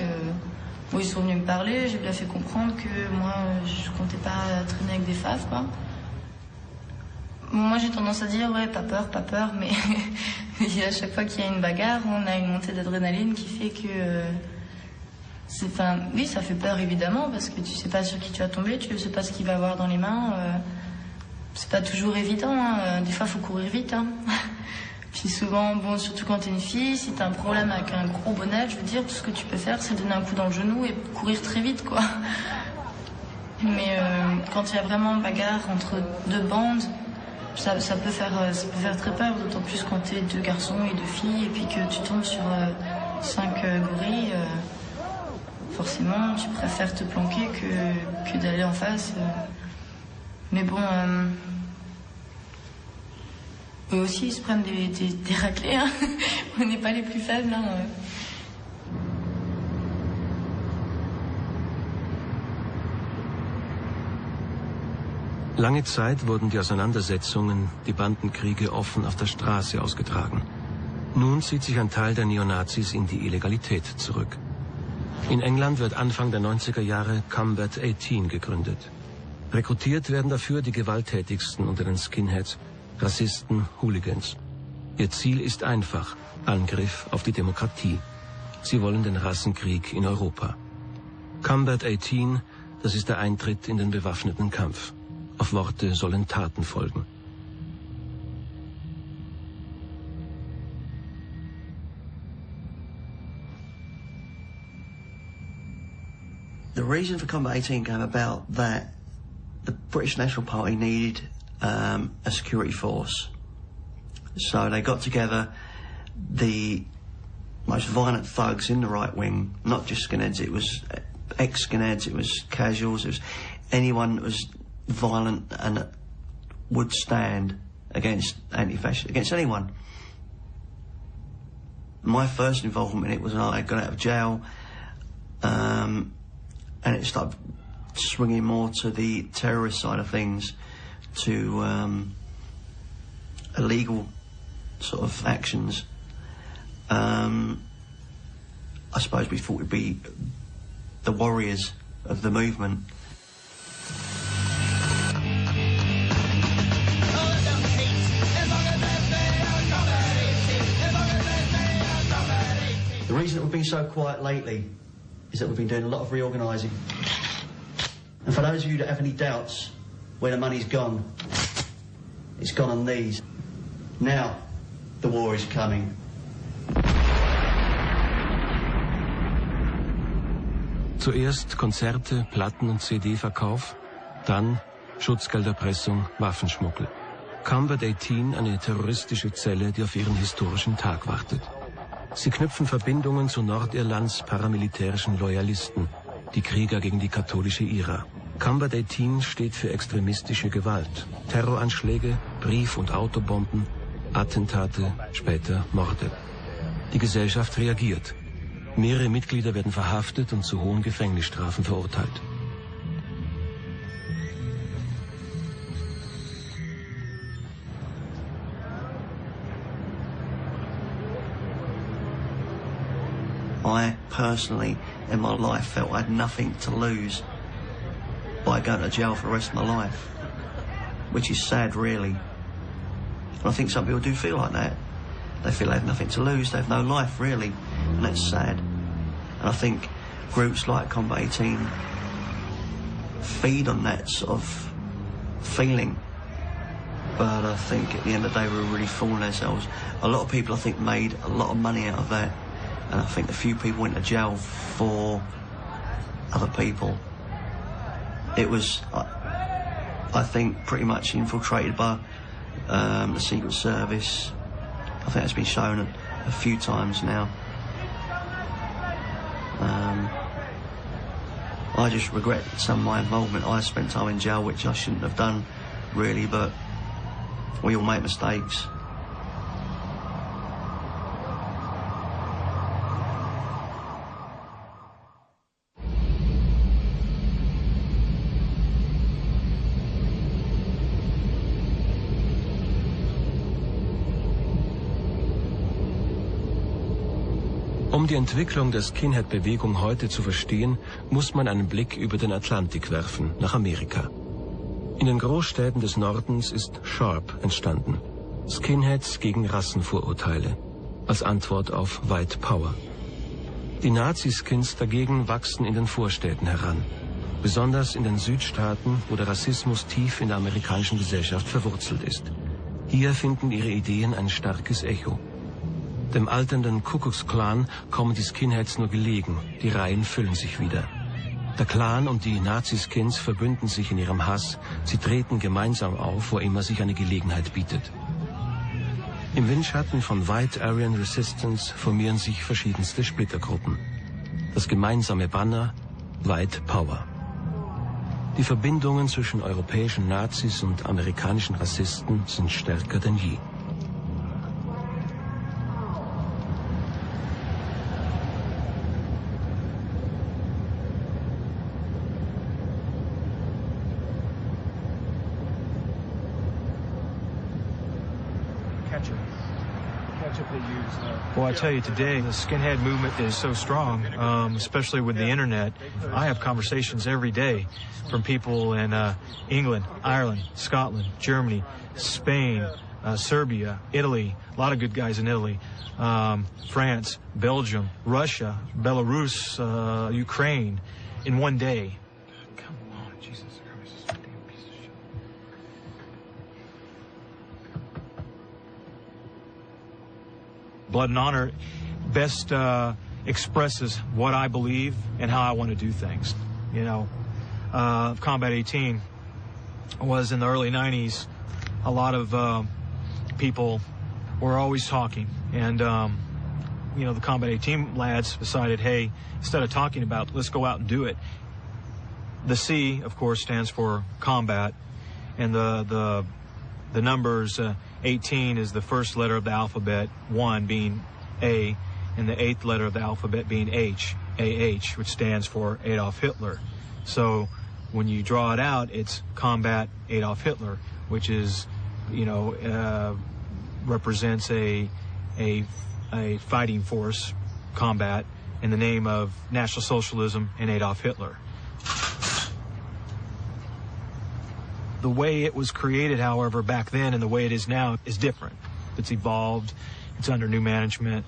F: Où ils sont venus me parler, j'ai bien fait comprendre que moi, je comptais pas traîner avec des faves, quoi. Moi, j'ai tendance à dire, ouais, pas peur, mais à chaque fois qu'il y a une bagarre, on a une montée d'adrénaline qui fait que... oui, ça fait peur évidemment, parce que tu sais pas sur qui tu vas tomber, tu sais pas ce qu'il va avoir dans les mains. C'est pas toujours évident, hein. Des fois, faut courir vite, hein. Puis souvent, bon, surtout quand t'es une fille, si t'as un problème avec un gros bonnet, je veux dire, tout ce que tu peux faire, c'est donner un coup dans le genou et courir très vite, quoi. Mais quand il y a vraiment bagarre entre deux bandes, ça peut faire très peur, d'autant plus quand t'es deux garçons et deux filles, et puis que tu tombes sur 5 gorilles. Forcément, tu préfères te planquer que d'aller en face. Mais bon, eux aussi, ils se prennent des raclés. Hein. On n'est pas les plus faibles. Hein.
C: Lange Zeit wurden die Auseinandersetzungen, die Bandenkriege offen auf der Straße ausgetragen. Nun zieht sich ein Teil der Neonazis in die Illegalität zurück. In England wird Anfang der 90er Jahre Combat 18 gegründet. Rekrutiert werden dafür die gewalttätigsten unter den Skinheads, Rassisten, Hooligans. Ihr Ziel ist einfach: Angriff auf die Demokratie. Sie wollen den Rassenkrieg in Europa. Combat 18, das ist der Eintritt in den bewaffneten Kampf. Auf Worte sollen Taten folgen.
M: The reason for Combat 18 came about that the British National Party needed a security force. So they got together the most violent thugs in the right wing, not just skinheads, it was ex-skinheads, it was casuals, it was anyone that was violent and would stand against anti-fascists, against anyone. My first involvement in it was when I got out of jail, and it started swinging more to the terrorist side of things, to illegal sort of actions. I suppose we thought we'd be the warriors of the movement. The reason that we've been so quiet lately is that we've been doing a lot of reorganising. And for those of you that have any doubts where the money's gone, it's gone on these. Now, the war is coming.
C: Zuerst Konzerte, Platten- und CD-Verkauf, dann Schutzgelderpressung, Waffenschmuggel. Combat 18, eine terroristische Zelle, die auf ihren historischen Tag wartet. Sie knüpfen Verbindungen zu Nordirlands paramilitärischen Loyalisten, die Krieger gegen die katholische IRA. Combat 18 steht für extremistische Gewalt, Terroranschläge, Brief- und Autobomben, Attentate, später Morde. Die Gesellschaft reagiert. Mehrere Mitglieder werden verhaftet und zu hohen Gefängnisstrafen verurteilt.
M: I personally, in my life, felt I had nothing to lose by going to jail for the rest of my life, which is sad, really. And I think some people do feel like that. They feel they have nothing to lose, they have no life, really, and that's sad. And I think groups like Combat 18 feed on that sort of feeling. But I think at the end of the day, we're really fooling ourselves. A lot of people, I think, made a lot of money out of that. And I think a few people went to jail for other people. It was, I think, pretty much infiltrated by the Secret Service. I think that's been shown a few times now. I just regret some of my involvement. I spent time in jail, which I shouldn't have done, really, but we all make mistakes.
C: Um die Entwicklung der Skinhead-Bewegung heute zu verstehen, muss man einen Blick über den Atlantik werfen, nach Amerika. In den Großstädten des Nordens ist Sharp entstanden. Skinheads gegen Rassenvorurteile. Als Antwort auf White Power. Die Nazi-Skins dagegen wachsen in den Vorstädten heran. Besonders in den Südstaaten, wo der Rassismus tief in der amerikanischen Gesellschaft verwurzelt ist. Hier finden ihre Ideen ein starkes Echo. Dem alternden Ku-Klux-Klan kommen die Skinheads nur gelegen, die Reihen füllen sich wieder. Der Clan und die Nazi-Skins verbünden sich in ihrem Hass, sie treten gemeinsam auf, wo immer sich eine Gelegenheit bietet. Im Windschatten von White Aryan Resistance formieren sich verschiedenste Splittergruppen. Das gemeinsame Banner White Power. Die Verbindungen zwischen europäischen Nazis und amerikanischen Rassisten sind stärker denn je.
O: Well, I tell you, today the skinhead movement is so strong, especially with the internet. I have conversations every day from people in England, Ireland, Scotland, Germany, Spain, Serbia, Italy, a lot of good guys in Italy, France, Belgium, Russia, Belarus, Ukraine, in one day. Blood and Honor best expresses what I believe and how I want to do things. You know, Combat 18 was in the early 90s. A lot of people were always talking, and you know, the Combat 18 lads decided, hey, instead of talking about it, let's go out and do it. The C, of course, stands for combat, and the numbers 18 is the first letter of the alphabet, 1 being A, and the 8th letter of the alphabet being H, AH, which stands for Adolf Hitler. So when you draw it out, it's Combat Adolf Hitler, which is, you know, represents a fighting force, combat, in the name of National Socialism and Adolf Hitler. The way it was created, however, back then and the way it is now is different. It's evolved. It's under new management.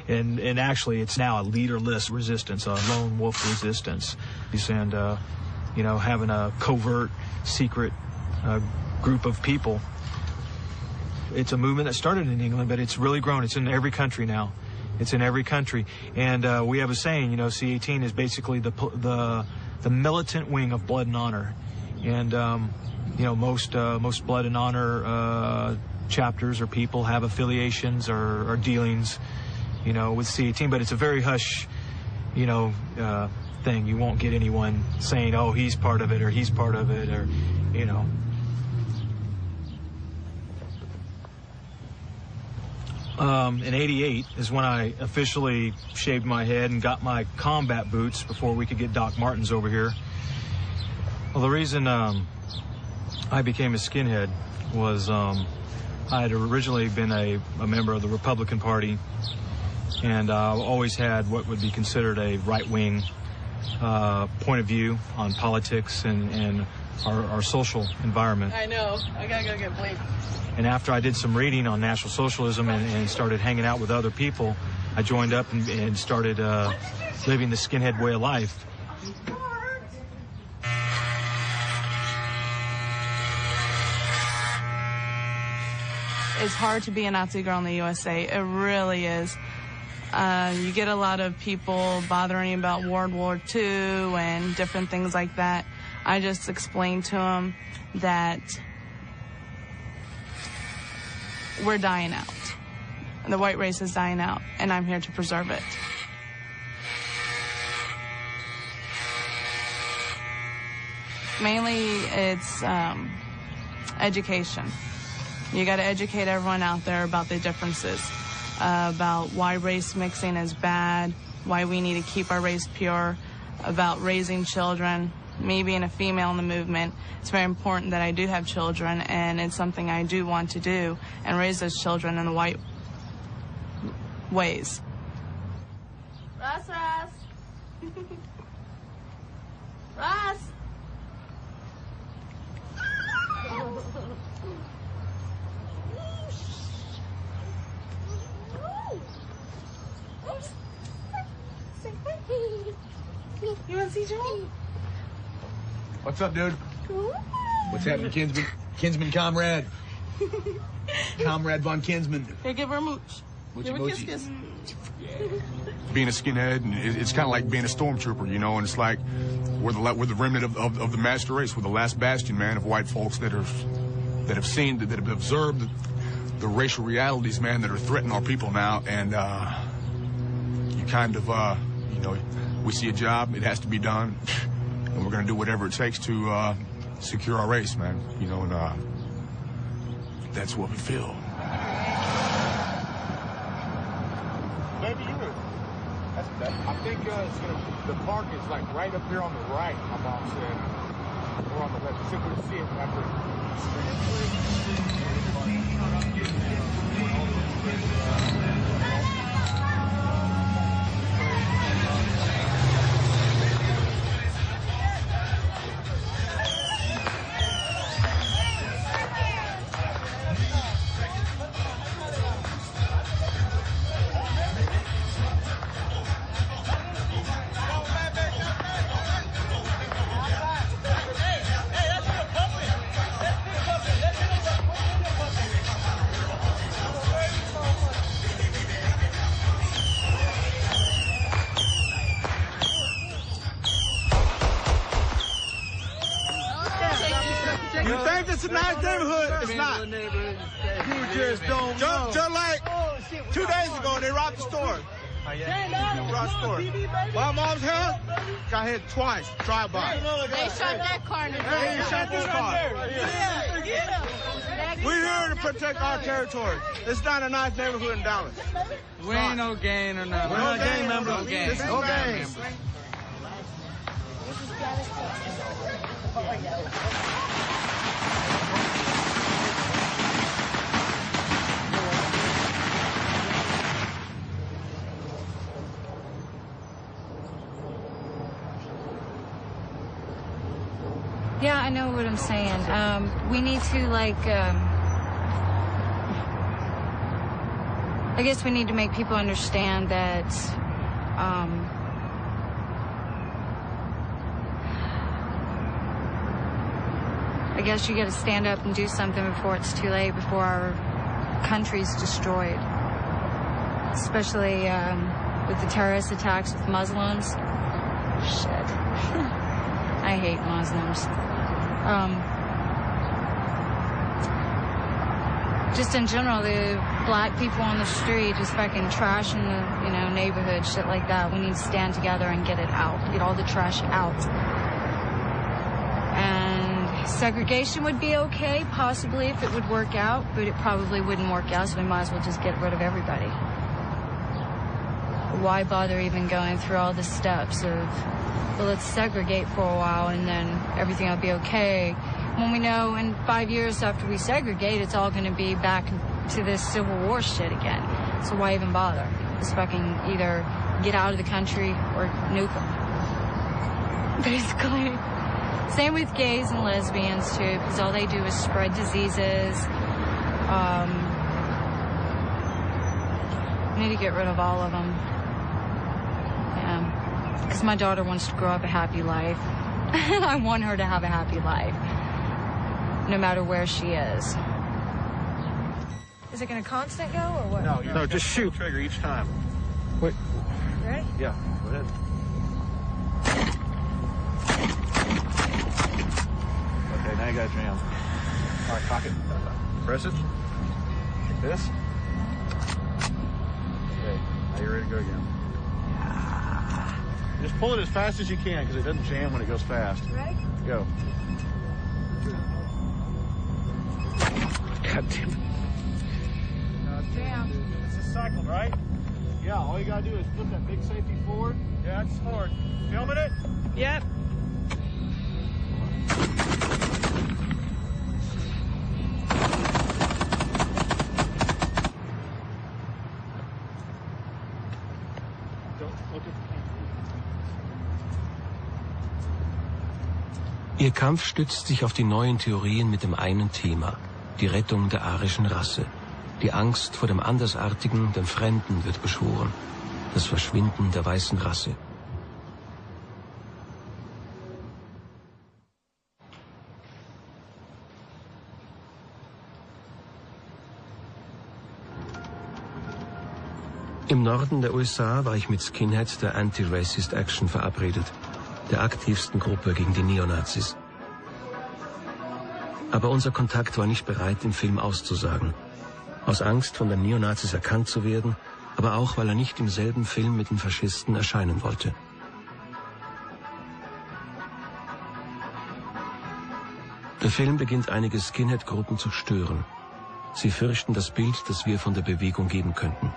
O: And actually, it's now a leaderless resistance, a lone wolf resistance. And, you know, having a covert, secret group of people. It's a movement that started in England, but it's really grown. It's in every country now. It's in every country. And we have a saying, you know, C-18 is basically the militant wing of Blood and Honor. And you know, most Blood and Honor chapters or people have affiliations or dealings, you know, with C-18, but it's a very hush, you know, thing. You won't get anyone saying, oh, he's part of it or he's part of it, or, you know. In '88 is when I officially shaved my head and got my combat boots before we could get Doc Martens over here. Well, the reason I became a skinhead was I had originally been a member of the Republican Party, and I always had what would be considered a right-wing point of view on politics and our social environment.
A: I know. I gotta go get bleep.
O: And after I did some reading on National Socialism and started hanging out with other people, I joined up and started living the skinhead way of life.
S: It's hard to be a Nazi girl in the USA. It really is. You get a lot of people bothering about World War II and different things like that. I just explained to them that we're dying out. The white race is dying out, and I'm here to preserve it. Mainly, it's education. You got to educate everyone out there about the differences, about why race mixing is bad, why we need to keep our race pure, about raising children. Me being a female in the movement, it's very important that I do have children, and it's something I do want to do and raise those children in the white ways.
F: Ross. Ross.
S: You want to see Joel?
G: What's up, dude? What's happening, Kinsman? Kinsman, comrade. Comrade von Kinsman.
S: Here, give her a mooch.
G: Moochie,
S: Give her a kiss,
G: moochie.
S: kiss.
G: Being a skinhead, and it's kind of like being a stormtrooper, you know, and it's like we're the remnant of the master race. We're the last bastion, man, of white folks that have seen, that have observed the racial realities, man, that are threatening our people now. And you kind of, you know, we see a job, it has to be done, and we're going to do whatever it takes to secure our race, man, you know, and that's what we feel.
T: Maybe you would. I think the park is like right up here on the right, my mom said. Or on the left. So we see it after.
Q: You think it's a nice neighborhood? It's not. You just don't know. Just like 2 days ago, they robbed the store. Robbed the store. My mom's house got hit twice. Drive-by.
F: They shot that car.
Q: They shot this car. We're here to protect our territory. It's not a nice neighborhood in Dallas.
E: We ain't no gang or nothing.
Q: We're not gang members.
E: No gang.
Q: No gang.
U: Yeah, I know what I'm saying. We need to, like, I guess we need to make people understand that, I guess you got to stand up and do something before it's too late, before our country's destroyed. Especially with the terrorist attacks with Muslims. Shit. I hate Muslims. Just in general, the black people on the street just fucking trashing the, you know, neighborhood, shit like that. We need to stand together and get it out, get all the trash out. And segregation would be okay, possibly, if it would work out, but it probably wouldn't work out, so we might as well just get rid of everybody. Why bother even going through all the steps of, well, let's segregate for a while and then everything will be okay, when we know in 5 years after we segregate, it's all going to be back to this Civil War shit again. So why even bother? Just fucking either get out of the country or nuke them. Basically. Same with gays and lesbians, too, because all they do is spread diseases. We need to get rid of all of them. Yeah. Because my daughter wants to grow up a happy life. And I want her to have a happy life. No matter where she is.
V: Is it going to constant go or what?
Q: No, just shoot. Trigger each time. Wait.
V: You ready?
Q: Yeah, go ahead. Okay, now you got jam. All right, cock it. Press it. Like this. Okay, now you're ready to go again. Just pull it as fast as you can because it doesn't jam when it goes fast.
V: Ready?
W: Go. God damn it.
T: Damn. It's a cycle, right? Yeah, all you gotta do is flip that big safety forward. Yeah, it's forward. Filming it?
S: Yep.
C: Ihr Kampf stützt sich auf die neuen Theorien mit dem einen Thema, die Rettung der arischen Rasse. Die Angst vor dem Andersartigen, dem Fremden wird beschworen. Das Verschwinden der weißen Rasse. Im Norden der USA war ich mit Skinhead der Anti-Racist Action verabredet, der aktivsten Gruppe gegen die Neonazis. Aber unser Kontakt war nicht bereit, im Film auszusagen. Aus Angst, von den Neonazis erkannt zu werden, aber auch, weil er nicht im selben Film mit den Faschisten erscheinen wollte. Der Film beginnt einige Skinhead-Gruppen zu stören. Sie fürchten das Bild, das wir von der Bewegung geben könnten.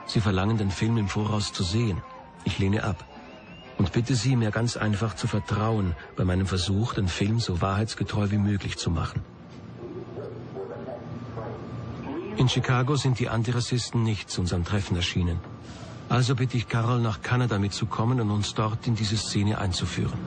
C: Sie verlangen, den Film im Voraus zu sehen. Ich lehne ab und bitte Sie, mir ganz einfach zu vertrauen bei meinem Versuch, den Film so wahrheitsgetreu wie möglich zu machen. In Chicago sind die Antirassisten nicht zu unserem Treffen erschienen. Also bitte ich Carol, nach Kanada mitzukommen und uns dort in diese Szene einzuführen.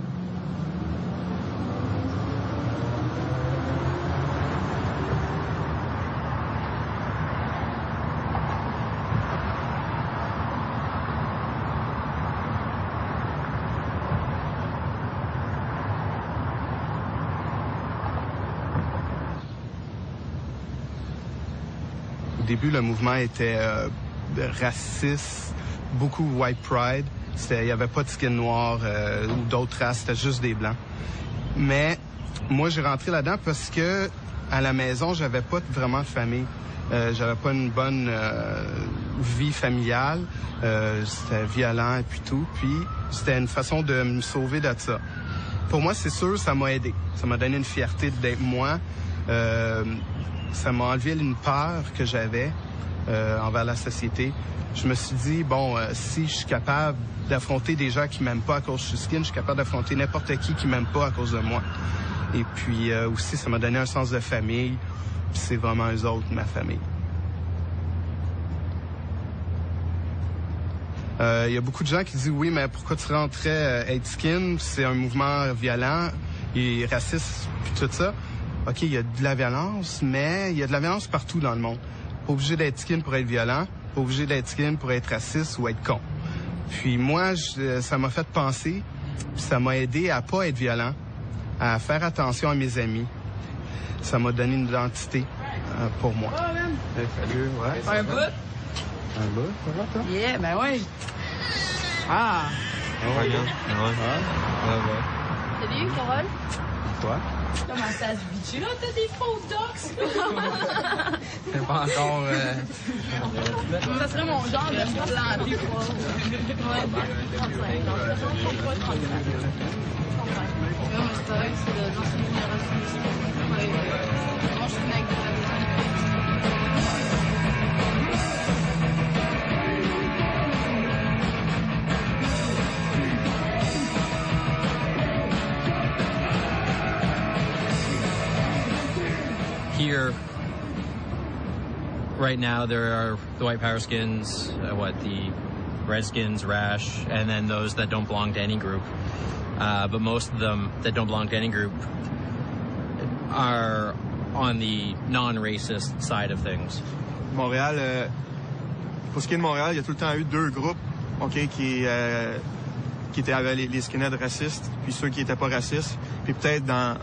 D: Au début, le mouvement était raciste, beaucoup white pride. Il n'y avait pas de skin noir ou d'autres races, c'était juste des blancs. Mais moi, j'ai rentré là-dedans parce que à la maison, j'avais pas vraiment de famille. J'avais pas une bonne vie familiale. C'était violent et puis tout. Puis c'était une façon de me sauver de ça. Pour moi, c'est sûr, ça m'a aidé. Ça m'a donné une fierté d'être moi. Ça m'a enlevé une peur que j'avais envers la société. Je me suis dit, bon, si je suis capable d'affronter des gens qui m'aiment pas à cause que je suis skin, je suis capable d'affronter n'importe qui m'aime pas à cause de moi. Et puis aussi, ça m'a donné un sens de famille. Puis c'est vraiment eux autres, ma famille. Il y a beaucoup de gens qui disent, oui, mais pourquoi tu rentrais être skin? C'est un mouvement violent et raciste, puis tout ça. OK, il y a de la violence, mais il y a de la violence partout dans le monde. Pas obligé d'être skin pour être violent, pas obligé d'être skin pour être raciste ou être con. Puis moi, ça m'a fait penser, puis ça m'a aidé à pas être violent, à faire attention à mes amis. Ça m'a donné une identité pour moi.
W: Hey, salut, ouais.
S: Un bout?
W: Un bout, ça va, toi?
S: Yeah, ben oui. Ah!
W: Ouais.
A: Salut, Carole.
W: Toi?
A: Comment ça se vit-tu là? T'as des faux docs?
L: C'est pas encore...
A: Ça serait mon genre de planter. Ouais, 35. Non, mais c'est pareil, c'est l'ancienne génération ici. Moi, je suis avec des
K: Here, right now, there are the white power skins, the Redskins, Rash, and then those that don't belong to any group. But most of them that don't belong to any group are on the non-racist side of things.
N: Montréal, pour ce qui est de Montréal, il y a tout le temps eu deux groupes, OK, qui étaient avec les skinheads racistes, puis ceux qui étaient pas racistes. Puis peut-être dans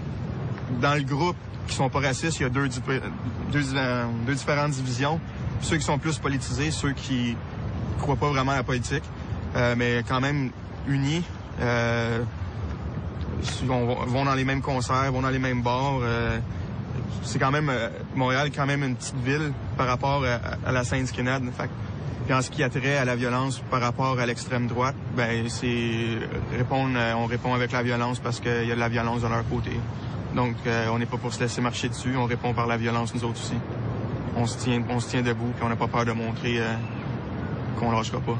N: le groupe qui sont pas racistes, il y a deux différentes divisions. Puis ceux qui sont plus politisés, ceux qui croient pas vraiment à la politique, mais quand même unis, vont dans les mêmes concerts, vont dans les mêmes bars. C'est quand même Montréal est quand même une petite ville par rapport à la scène skinhead. Fait Puis en ce qui a trait à la violence par rapport à l'extrême droite, ben c'est on répond avec la violence parce qu'il y a de la violence de leur côté. Donc on n'est pas pour se laisser marcher dessus, on répond par la violence nous autres aussi. On se tient debout, puis on n'a pas peur de montrer qu'on lâchera pas.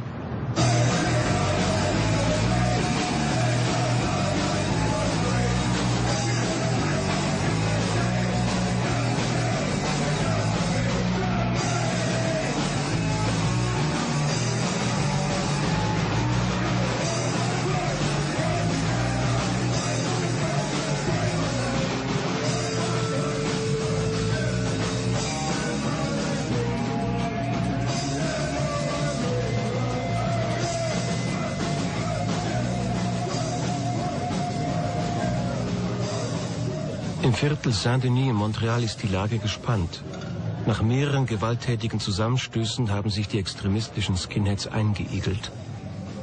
C: Im Viertel Saint-Denis in Montreal ist die Lage gespannt. Nach mehreren gewalttätigen Zusammenstößen haben sich die extremistischen Skinheads eingeigelt.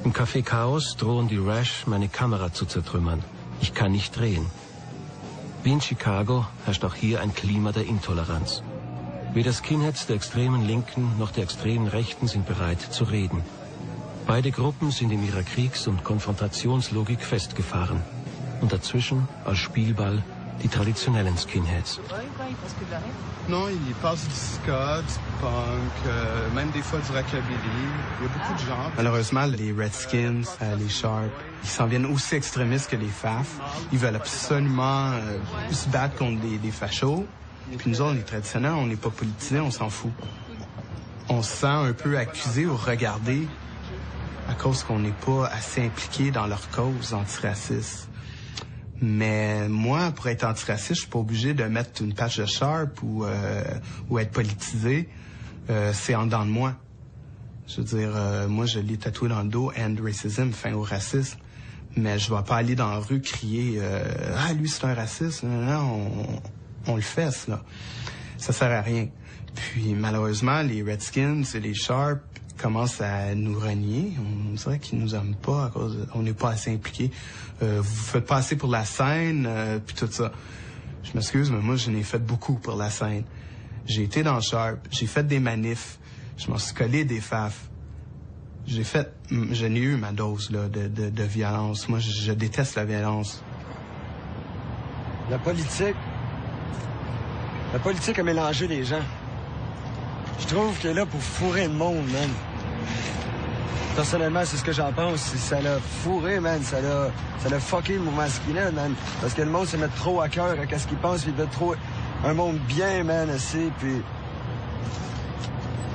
C: Im Café Chaos drohen die Rash, meine Kamera zu zertrümmern. Ich kann nicht drehen. Wie in Chicago herrscht auch hier ein Klima der Intoleranz. Weder Skinheads der extremen Linken noch der extremen Rechten sind bereit zu reden. Beide Gruppen sind in ihrer Kriegs- und Konfrontationslogik festgefahren. Und dazwischen, als Spielball, die traditionnellen Skinheads.
D: Non, il passe du ska, du punk, même des fois du rockabilly. Il y a beaucoup de genres. Malheureusement, les Redskins, les Sharp, ils s'en viennent aussi extrémistes que les FAF. Ils veulent absolument se battre contre des fachos. Puis nous autres, les traditionnels, on n'est pas politisés, on s'en fout. On se sent un peu accusé ou regardé à cause qu'on n'est pas assez impliqué dans leur cause antiraciste. Mais moi, pour être antiraciste, je suis pas obligé de mettre une patch de Sharp ou être politisé. C'est en dedans de moi. Je veux dire, moi, je l'ai tatoué dans le dos, End Racism, fin au racisme. Mais je vais pas aller dans la rue crier ah, lui, c'est un raciste. Non, on le fait, là. Ça sert à rien. Puis, malheureusement, les Redskins et les Sharp commencent à nous renier. On dirait qu'ils nous aiment pas à cause on n'est pas assez impliqués. Vous faites pas assez pour la scène, puis tout ça. Je m'excuse, mais moi, je n'ai fait beaucoup pour la scène. J'ai été dans Sharp, j'ai fait des manifs, je m'en suis collé des FAF. Je n'ai eu ma dose là, de violence. Moi, je déteste la violence.
I: La politique a mélangé les gens. Je trouve qu'elle est là pour fourrer le monde, man. Personnellement, c'est ce que j'en pense. Ça l'a fourré, man. Ça l'a fucké le mouvement skinhead, man. Parce que le monde se met trop à cœur à ce qu'il pense, puis il veut trop un monde bien, man, aussi, puis...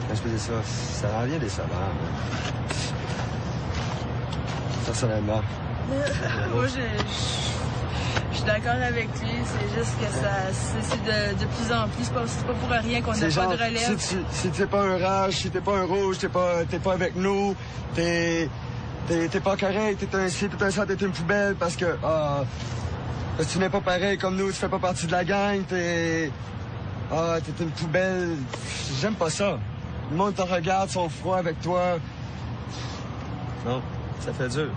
I: Quand je peux dire ça rend bien décevant, man. Personnellement.
S: Moi, je suis d'accord avec lui, c'est juste que c'est de plus en plus, c'est pas pour rien qu'on n'a pas de relève.
I: Si t'es pas un rage, si t'es pas un rouge, t'es pas avec nous, t'es pas correct, t'es un sang, t'es une poubelle parce que tu n'es pas pareil comme nous, tu fais pas partie de la gang, t'es une poubelle. J'aime pas ça. Le monde te regarde, sont froids avec toi. Non, ça fait dur.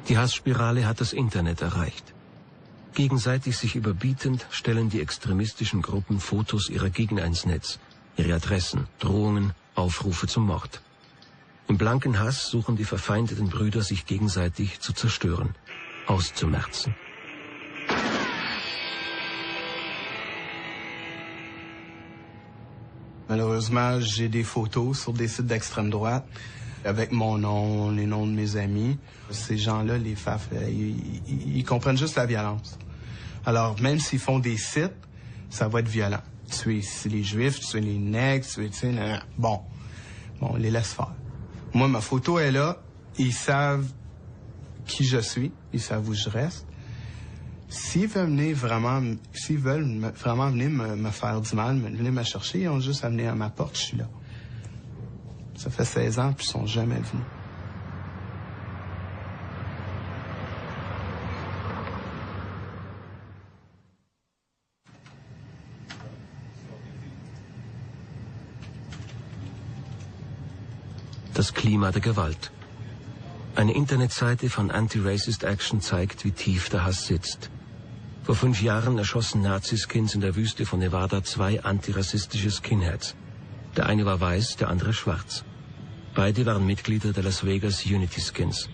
C: Die Hassspirale hat das Internet erreicht. Gegenseitig sich überbietend stellen die extremistischen Gruppen Fotos ihrer Gegner ins Netz, ihre Adressen, Drohungen, Aufrufe zum Mord. Im blanken Hass suchen die verfeindeten Brüder, sich gegenseitig zu zerstören, auszumerzen.
D: Malheureusement, j'ai des photos sur des sites d'extrême droite avec mon nom, les noms de mes amis. Ces gens-là, les FAF, ils comprennent juste la violence. Alors, même s'ils font des sites, ça va être violent. Tuer les Juifs, tuer les nègres, tuer... Bon, on les laisse faire. Moi, ma photo est là. Ils savent qui je suis. Ils savent où je reste. S'ils veulent vraiment venir me faire du mal, venir me chercher, ils ont juste à venir à ma porte, je suis là. Ça fait 16 ans, puis ils sont jamais venus.
C: Das Klima der Gewalt. Eine Internetseite von Anti-Racist Action zeigt, wie tief der Hass sitzt. Vor 5 Jahren erschossen Naziskins in der Wüste von Nevada 2 antirassistische Skinheads. Der eine war weiß, der andere schwarz. Beide waren Mitglieder der Las Vegas Unity Skins.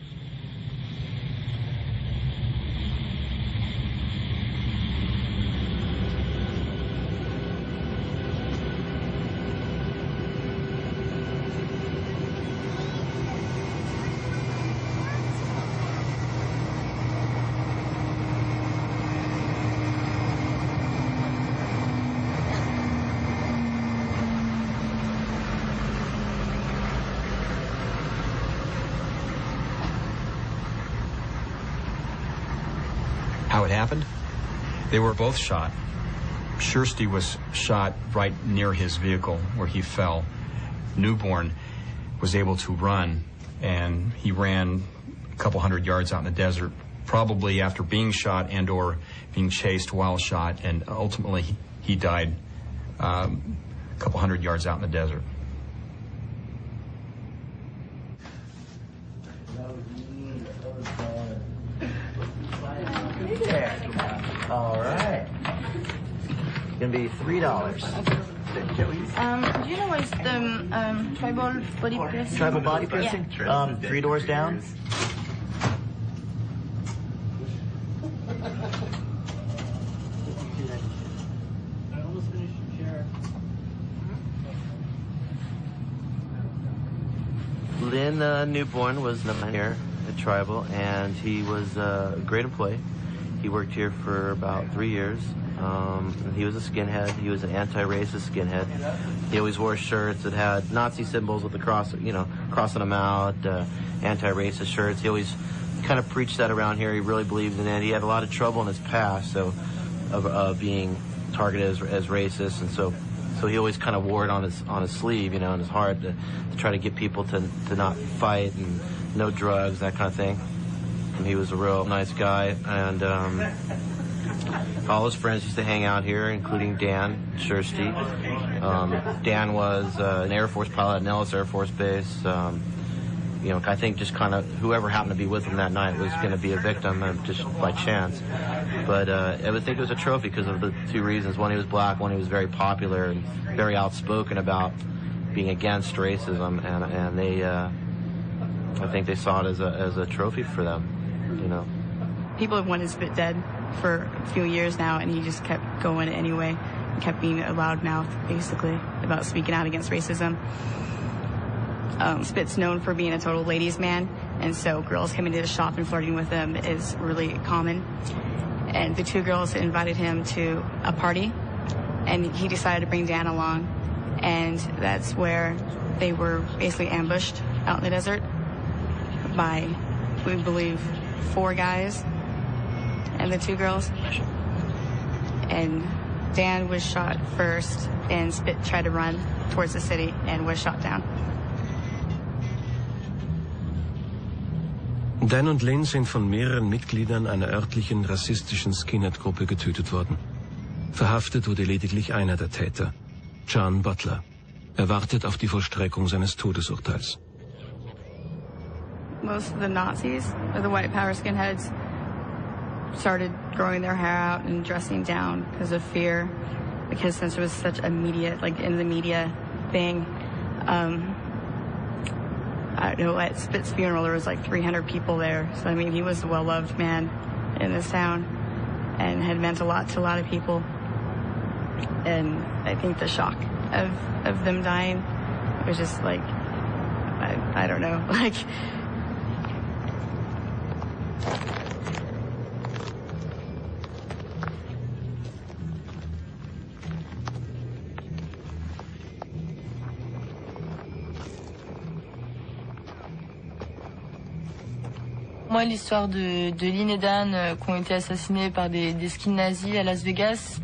J: How it happened? They were both shot. Schursty was shot right near his vehicle where he fell. Newborn was able to run, and he ran a couple hundred yards out in the desert, probably after being shot and or being chased while shot, and ultimately he died a couple hundred yards out in the desert.
P: All right. Gonna be $3.
F: Do you know where's the tribal body press?
P: Tribal body pressing?
F: Yeah.
P: 3 doors down. Lynn Newborn was the man here at Tribal, and he was a great employee. He worked here for about 3 years. He was a skinhead. He was an anti-racist skinhead. He always wore shirts that had Nazi symbols with the cross, you know, crossing them out, anti-racist shirts. He always kind of preached that around here. He really believed in it. He had a lot of trouble in his past, so of being targeted as racist, and so he always kind of wore it on his sleeve, you know, in his heart to try to get people to not fight and no drugs, that kind of thing. And he was a real nice guy, and all his friends used to hang out here, including Dan Schursty. Dan was an Air Force pilot at Nellis Air Force Base. You know, I think just kind of whoever happened to be with him that night was going to be a victim, just by chance. But I would think it was a trophy because of the 2 reasons. One, he was black. One, he was very popular and very outspoken about being against racism. And they, I think they saw it as a trophy for them, you know.
F: People have wanted Spit dead for a few years now, and he just kept going anyway. Kept being a loudmouth, basically, about speaking out against racism. Spit's known for being a total ladies' man, and so girls coming to the shop and flirting with him is really common. And the 2 girls invited him to a party, and he decided to bring Dan along, and that's where they were basically ambushed out in the desert by, we believe, 4 guys and the 2 girls. And Dan was shot first, and Spit tried to run towards the city and was shot down.
C: Dan und Lynn sind von mehreren Mitgliedern einer örtlichen rassistischen Skinhead-Gruppe getötet worden. Verhaftet wurde lediglich einer der Täter, John Butler. Er wartet auf die Vollstreckung seines Todesurteils.
F: Most of the Nazis, or the white power skinheads, started growing their hair out and dressing down because of fear, because since it was such a media, like in the media thing. I don't know, at Spit's funeral there was like 300 people there, so I mean he was a well-loved man in this town and had meant a lot to a lot of people. And I think the shock of them dying was just like, I don't know, like. Moi, l'histoire de Lynn et Dan qui ont été assassinés par des skins nazis à Las Vegas,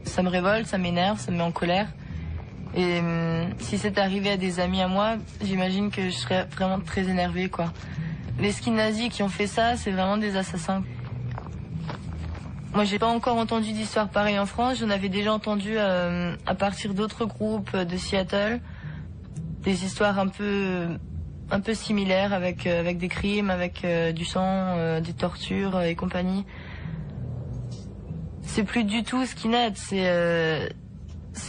F: ça me révolte, ça m'énerve, ça me met en colère. Et si c'était arrivé à des amis à moi, j'imagine que je serais vraiment très énervée, quoi. Les skins nazis qui ont fait ça, c'est vraiment des assassins. Moi, j'ai pas encore entendu d'histoire pareille en France. J'en avais déjà entendu à partir d'autres groupes de Seattle. Des histoires un peu un peu similaire avec des crimes, avec du sang, des tortures et compagnie. C'est plus du tout skinhead, c'est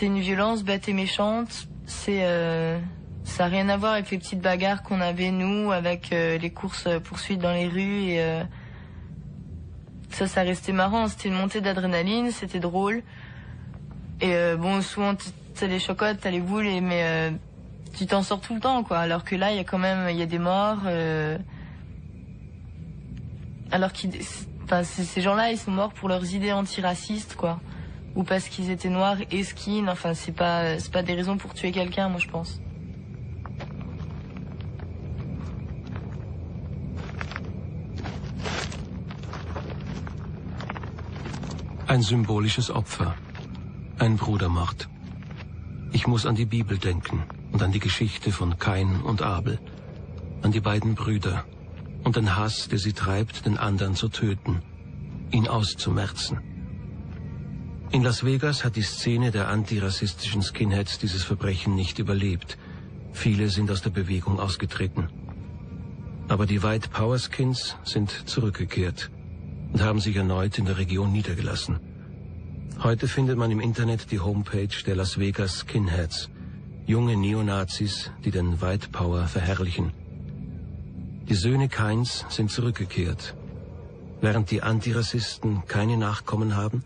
F: une violence bête et méchante. Ça a rien à voir avec les petites bagarres qu'on avait nous, avec les courses poursuites dans les rues et ça restait marrant. C'était une montée d'adrénaline, c'était drôle. Et bon, souvent t'as les chocottes, t'as les boules, mais tu t'en sors tout le temps, quoi. Alors que là, il y a des morts. Alors ces gens-là, ils sont morts pour leurs idées antiracistes, quoi. Ou parce qu'ils étaient noirs et skin. Enfin, c'est pas des raisons pour tuer quelqu'un, moi, je pense.
C: Ein symbolisches Opfer. Ein Brudermord. Ich muss an die Bibel denken und an die Geschichte von Kain und Abel. An die beiden Brüder und den Hass, der sie treibt, den anderen zu töten, ihn auszumerzen. In Las Vegas hat die Szene der antirassistischen Skinheads dieses Verbrechen nicht überlebt. Viele sind aus der Bewegung ausgetreten. Aber die White Power Skins sind zurückgekehrt und haben sich erneut in der Region niedergelassen. Heute findet man im Internet die Homepage der Las Vegas Skinheads, junge Neonazis, die den White Power verherrlichen. Die Söhne Kains sind zurückgekehrt, während die Antirassisten keine Nachkommen haben.